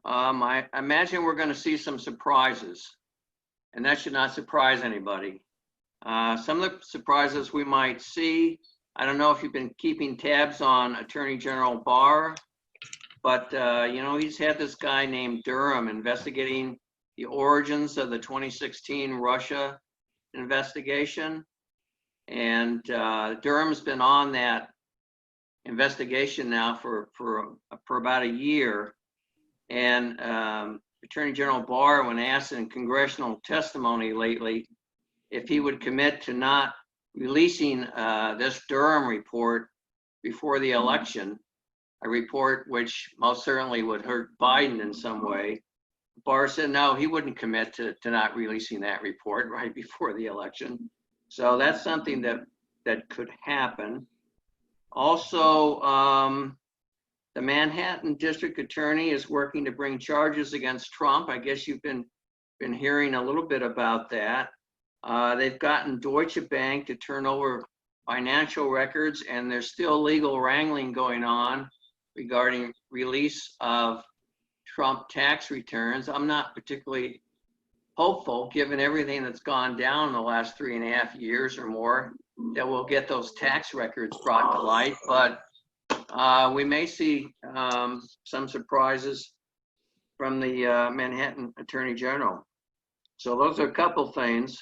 I imagine we're going to see some surprises, and that should not surprise anybody. Some of the surprises we might see, I don't know if you've been keeping tabs on Attorney General Barr, but you know, he's had this guy named Durham investigating the origins of the 2016 Russia investigation. And Durham's been on that investigation now for about a year. And Attorney General Barr, when asked in congressional testimony lately if he would commit to not releasing this Durham report before the election, a report which most certainly would hurt Biden in some way, Barr said no, he wouldn't commit to not releasing that report right before the election. So that's something that could happen. Also, the Manhattan District Attorney is working to bring charges against Trump. I guess you've been hearing a little bit about that. They've gotten Deutsche Bank to turn over financial records, and there's still legal wrangling going on regarding release of Trump tax returns. I'm not particularly hopeful, given everything that's gone down in the last 3.5 years or more, that we'll get those tax records brought to light, but we may see some surprises from the Manhattan Attorney General. So those are a couple things,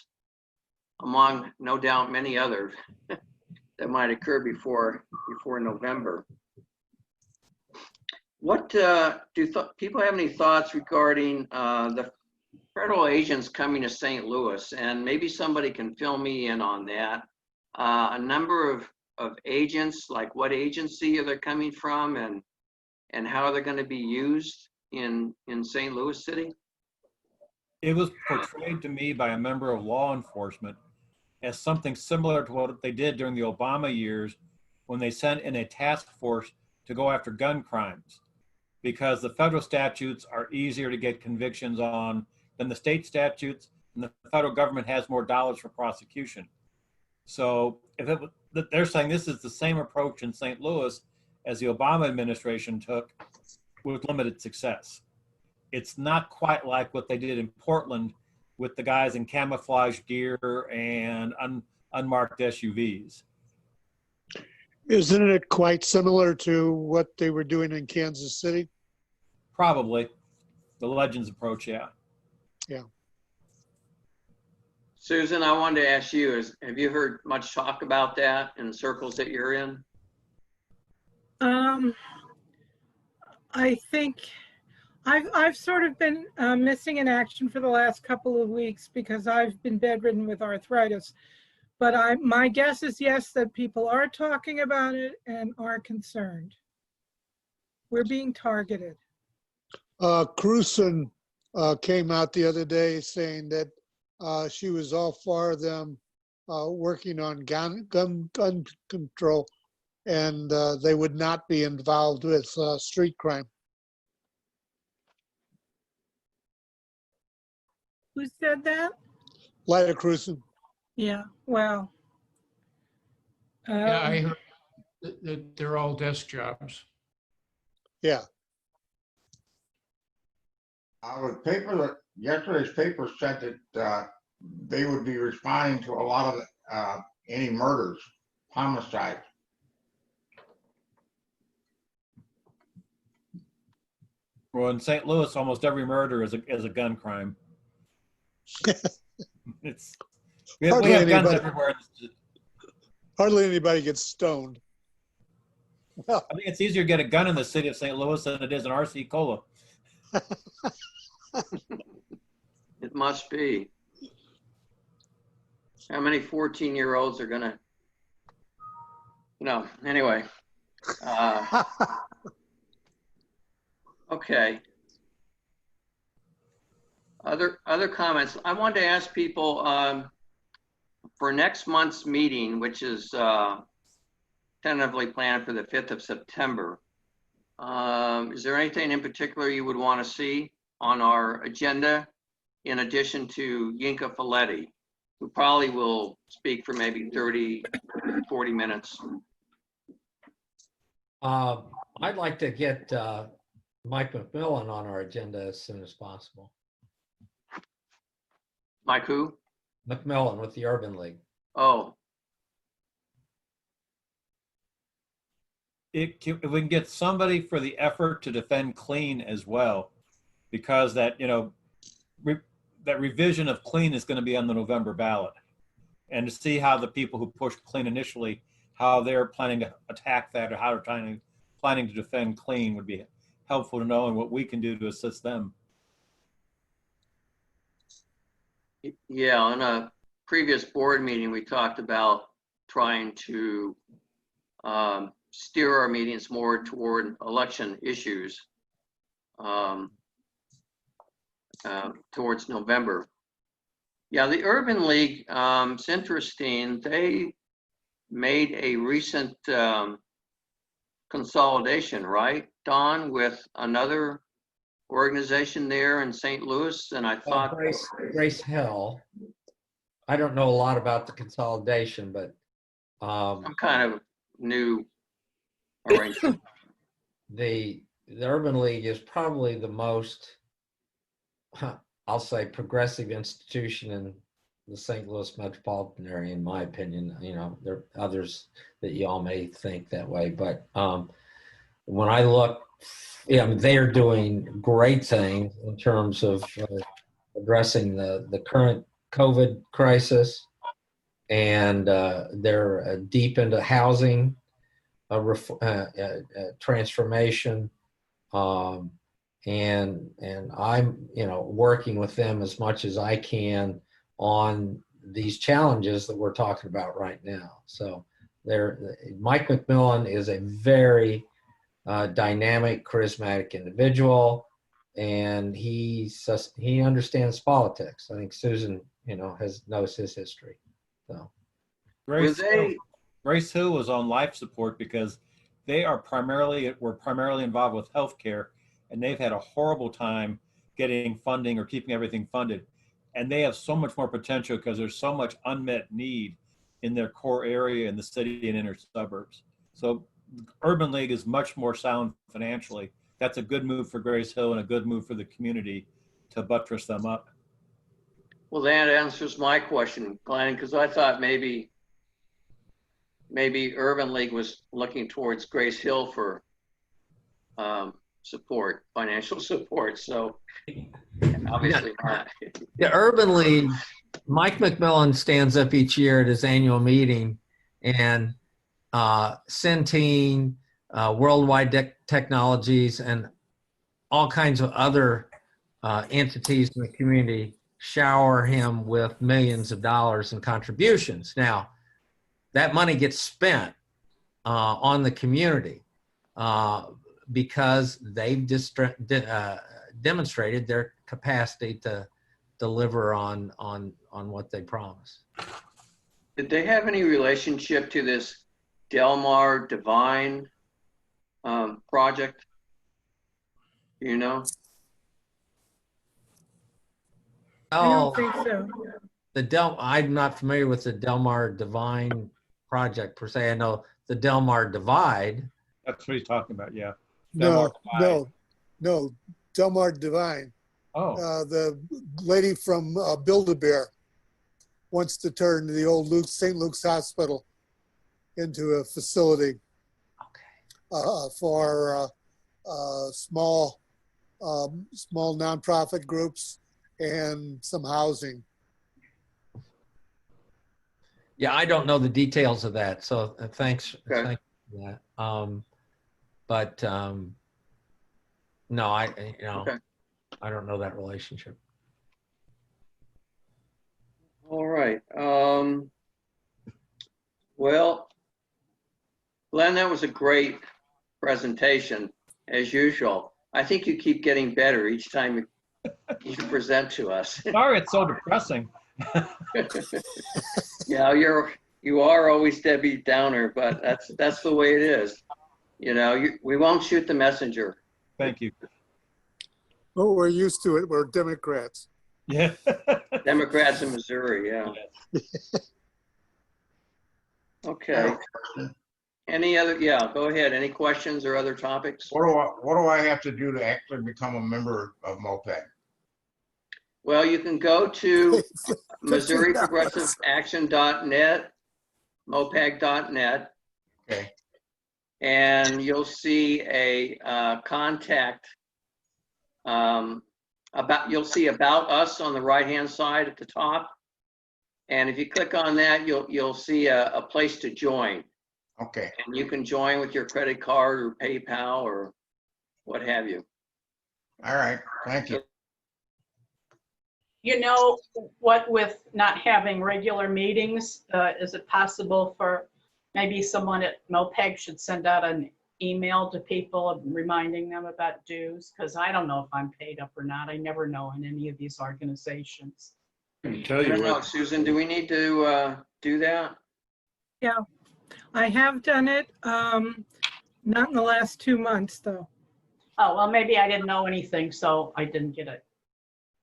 among no doubt many others that might occur before November. What do people have any thoughts regarding the federal agents coming to St. Louis? And maybe somebody can fill me in on that. A number of agents, like what agency are they coming from, and how are they going to be used in St. Louis City? It was portrayed to me by a member of law enforcement as something similar to what they did during the Obama years when they sent in a task force to go after gun crimes, because the federal statutes are easier to get convictions on than the state statutes, and the federal government has more dollars for prosecution. So they're saying this is the same approach in St. Louis as the Obama administration took with limited success. It's not quite like what they did in Portland with the guys in camouflage gear and unmarked SUVs. Isn't it quite similar to what they were doing in Kansas City? Probably. The Legends approach, yeah. Yeah. Susan, I wanted to ask you, have you heard much talk about that in the circles that you're in? I think I've sort of been missing in action for the last couple of weeks because I've been bedridden with arthritis. But my guess is yes, that people are talking about it and are concerned. We're being targeted. Cruson came out the other day saying that she was all for them working on gun control, and they would not be involved with street crime. Who said that? Lyda Cruson. Yeah, well. Yeah, I heard that they're all desk jobs. Yeah. The paper, yesterday's paper said that they would be responding to a lot of any murders, homicides. Well, in St. Louis, almost every murder is a gun crime. It's we have guns everywhere. Hardly anybody gets stoned. I think it's easier to get a gun in the city of St. Louis than it is in RC Cola. It must be. How many 14-year-olds are gonna, anyway. Okay. Other comments. I wanted to ask people for next month's meeting, which is tentatively planned for the 5th of September. Is there anything in particular you would want to see on our agenda in addition to Yinka Folletti, who probably will speak for maybe 30, 40 minutes? I'd like to get Mike McMillan on our agenda as soon as possible. Mike who? McMillan with the Urban League. Oh. If we can get somebody for the effort to defend clean as well, because that, that revision of clean is going to be on the November ballot, and to see how the people who pushed clean initially, how they're planning to attack that or how they're planning to defend clean would be helpful to know, and what we can do to assist them. Yeah, on a previous board meeting, we talked about trying to steer our meetings more toward election issues towards November. Yeah, the Urban League, it's interesting. They made a recent consolidation, right, Don, with another organization there in St. Louis, and I thought Grace Hill. I don't know a lot about the consolidation, but some kind of new arrangement. The Urban League is probably the most, I'll say, progressive institution in the St. Louis metropolitan area, in my opinion. There are others that you all may think that way, but when I look, they are doing great things in terms of addressing the current COVID crisis, and they're deep into housing transformation, and I'm working with them as much as I can on these challenges that we're talking about right now. So Mike McMillan is a very dynamic, charismatic individual, and he understands politics. I think Susan, knows his history. So Grace Hill was on life support because were primarily involved with healthcare, and they've had a horrible time getting funding or keeping everything funded. And they have so much more potential because there's so much unmet need in their core area in the city and inner suburbs. So Urban League is much more sound financially. That's a good move for Grace Hill and a good move for the community to buttress them up. Well, that answers my question, Glenn, because I thought maybe Urban League was looking towards Grace Hill for support, financial support. So obviously not. The Urban League, Mike McMillan stands up each year at his annual meeting, and Centene, Worldwide Technologies, and all kinds of other entities in the community shower him with millions of dollars in contributions. Now, that money gets spent on the community because they've demonstrated their capacity to deliver on what they promise. Did they have any relationship to this Delmar Divine project? You know? I don't think so. I'm not familiar with the Delmar Divine project per se. I know the Delmar Divide. That's what he's talking about, yeah. No, Delmar Divine. Oh, The lady from Build-A-Bear wants to turn the old St. Luke's Hospital into a facility for small nonprofit groups and some housing. Yeah, I don't know the details of that, so thanks. Okay. Thanks for that. No, Okay. I don't know that relationship. All right. Well, Glenn, that was a great presentation, as usual. I think you keep getting better each time you present to us. sorry, it's so depressing. Yeah, you are always Debbie Downer, but that's the way it is. You know, we won't shoot the messenger. Thank you. Oh, we're used to it. We're Democrats. Yeah. Democrats in Missouri, yeah. Okay. Any other, yeah, go ahead. Any questions or other topics? What do I have to do to actually become a member of MOPAC? Well, you can go to MissouriProgressiveAction.net, MOPAG.net, Okay. and you'll see a contact. You'll see About Us on the right-hand side at the top, and if you click on that, you'll see a place to join. Okay. And you can join with your credit card or PayPal or what have you. All right. Thank you. You know what, with not having regular meetings, is it possible for maybe someone at MOPAG should send out an email to people reminding them about dues? Because I don't know if I'm paid up or not. I never know in any of these organizations. I can tell I you don't know, what, Susan, do we need to do that? Yeah, I have done it. Not in the last 2 months, though. Oh, well, maybe I didn't know anything, so I didn't get it.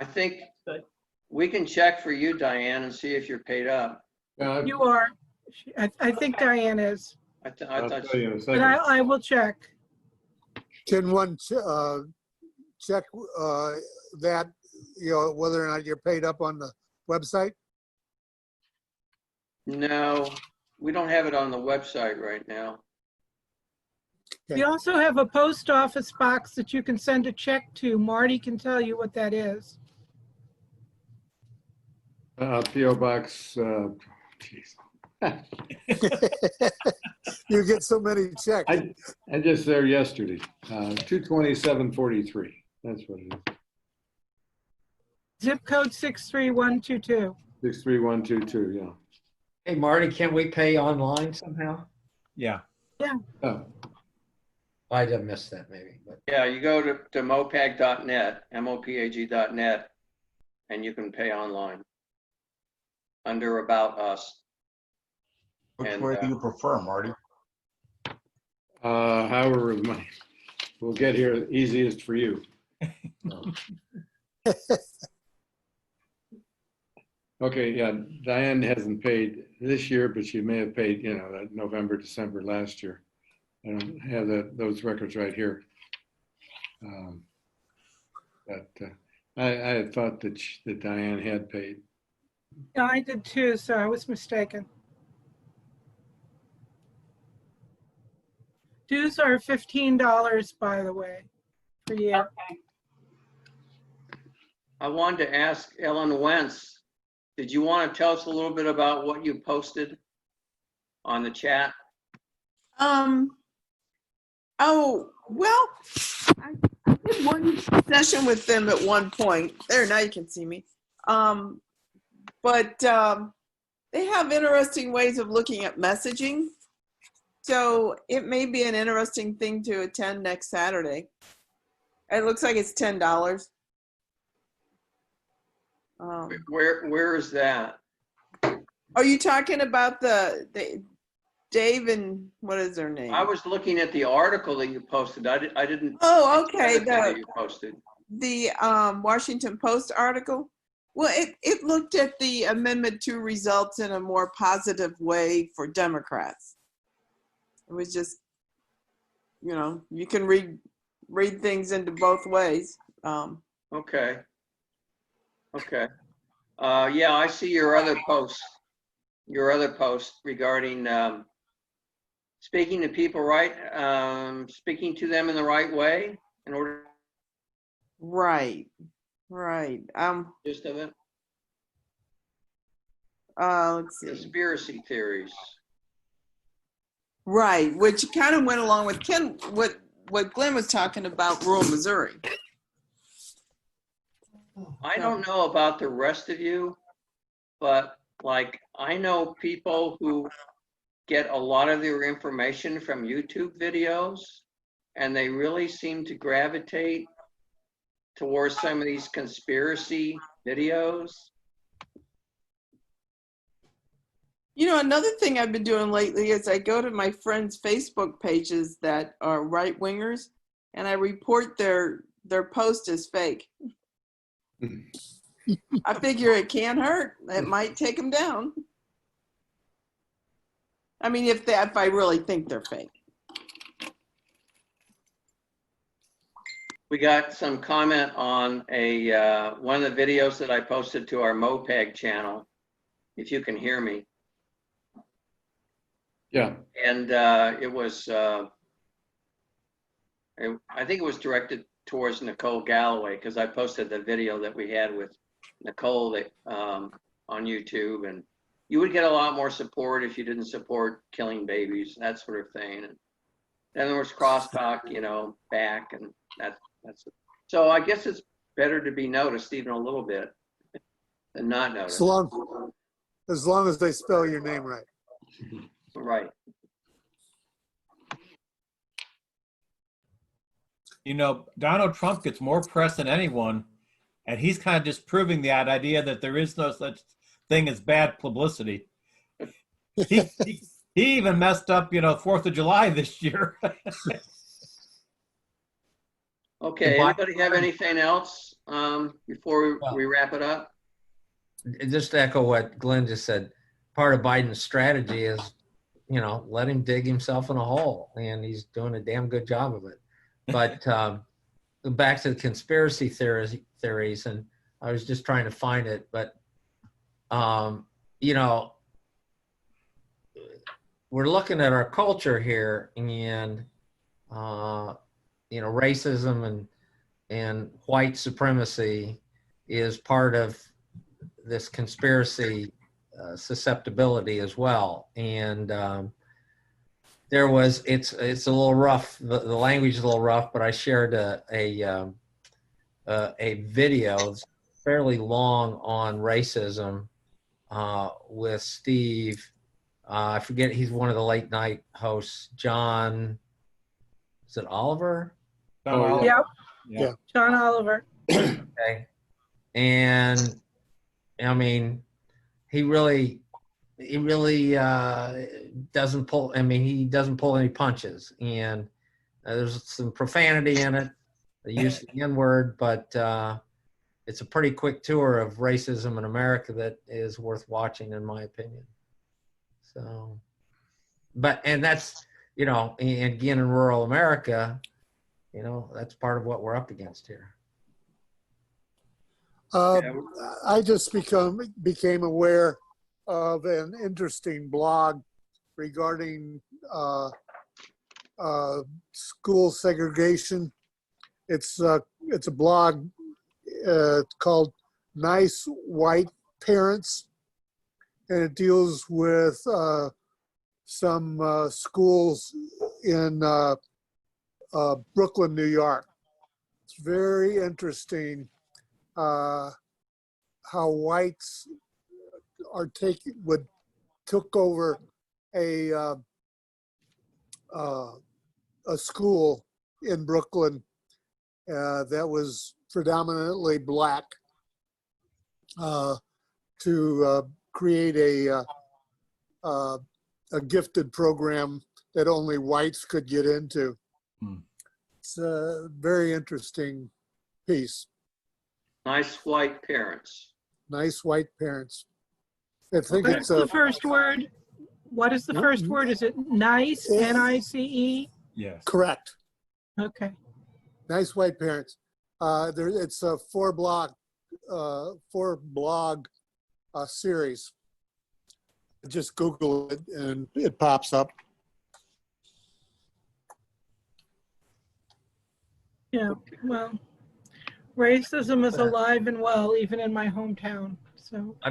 I think Good. we can check for you, Diane, and see if you're paid up. You are. I think Diane is, I I'll thought tell you in a but second. I will check. Can one check that, whether or not you're paid up on the website? No, we don't have it on the website right now. We also have a post office box that you can send a check to. Marty can tell you what that is. PO Box, geez. You get so many checks. I just there yesterday, 22743. That's what it is. Zip code 63122. 63122, yeah. Hey, Marty, can we pay online somehow? Yeah. Oh, I did miss that maybe, but Yeah, you go to mopag.net, MOPAG.net, and you can pay online under About Us. Which And, way do you prefer, Marty? however, we'll get here easiest for you. Okay, yeah, Diane hasn't paid this year, but she may have paid, that November, December last year. I don't have those records right here. But I had thought that Diane had paid. Yeah, I did too, so I was mistaken. Dues are $15, by the way, per year. Okay. I wanted to ask Ellen Wentz, did you want to tell us a little bit about what you posted on the chat? Oh, well, I did one session with them at one point. There, now you can see me. But they have interesting ways of looking at messaging. So it may be an interesting thing to attend next Saturday. It looks like it's $10. Where is that? Are you talking about the Dave and what is their name? I was looking at the article that you posted. I didn't. Oh, okay. That you posted. The Washington Post article. Well, it looked at the Amendment 2 results in a more positive way for Democrats. It was just, you know, you can read things into both ways. Okay. Okay. Yeah, I see your other post regarding speaking to people speaking to them in the right way in order. Right. Just of it. Let's see. Conspiracy theories. Right, which kind of went along with what Glenn was talking about, rural Missouri. I don't know about the rest of you, but like I know people who get a lot of their information from YouTube videos, and they really seem to gravitate towards some of these conspiracy videos. You know, another thing I've been doing lately is I go to my friends' Facebook pages that are right-wingers, and I report their post as fake. I figure it can't hurt. It might take them down. I mean, if I really think they're fake. We got some comment on one of the videos that I posted to our MOPEG channel, if you can hear me. Yeah. And it was, I think it was directed towards Nicole Galloway, because I posted the video that we had with Nicole on YouTube, and you would get a lot more support if you didn't support killing babies, that sort of thing. And then there was crosstalk, you know, back, and that's so I guess it's better to be noticed even a little bit than not noticed. As long as they spell your name right. Right. You know, Donald Trump gets more press than anyone, and he's kind of disproving that idea that there is no such thing as bad publicity. He even messed up, you know, 4th of July this year. Okay, anybody have anything else before we wrap it up? Just to echo what Glenn just said, part of Biden's strategy is, you know, let him dig himself in a hole, and he's doing a damn good job of it. But back to the conspiracy theories, and I was just trying to find it, but you know, we're looking at our culture here, and you know, racism and white supremacy is part of this conspiracy susceptibility as well. And it's a little rough. The language is a little rough, but I shared a video that's fairly long on racism with Steve. I forget, he's one of the late night hosts. John, is it Oliver? Yep. Yeah. John Oliver. Okay. And I mean, he really doesn't pull, I mean, he doesn't pull any punches, and there's some profanity in it. They use the N-word, but it's a pretty quick tour of racism in America that is worth watching, in my opinion. So, and that's, you know, and again, in rural America, you know, that's part of what we're up against here. I just became aware of an interesting blog regarding school segregation. It's a blog called Nice White Parents, and it deals with some schools in Brooklyn, New York. It's very interesting how whites took over a school in Brooklyn that was predominantly black to create a gifted program that only whites could get into. It's a very interesting piece. Nice white parents. Nice white parents. I think What's it's the first word? What is the first word? Is it nice? N-I-C-E? Yes. correct. Okay. Nice white parents. It's a four blog series. Just Google it and it pops up. Yeah, well, racism is alive and well, even in my hometown, so. I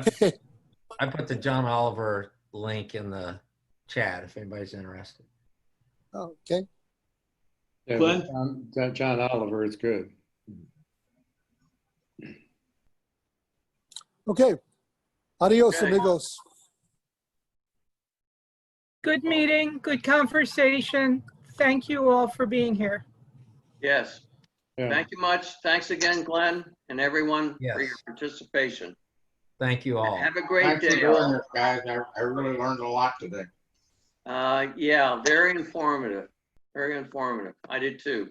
put the John Oliver link in the chat if anybody's interested. Okay. Yeah, Glenn? John Oliver, it's good. Okay. Adios, Okay. amigos. Good meeting, good conversation. Thank you all for being here. Yes. Yeah. Thank you much. Thanks again, Glenn, and everyone for your Yes. participation. Thank you all. Have a great Thanks for day. doing all. this, guys. I really learned a lot today. Yeah, very informative. Very informative. I did too.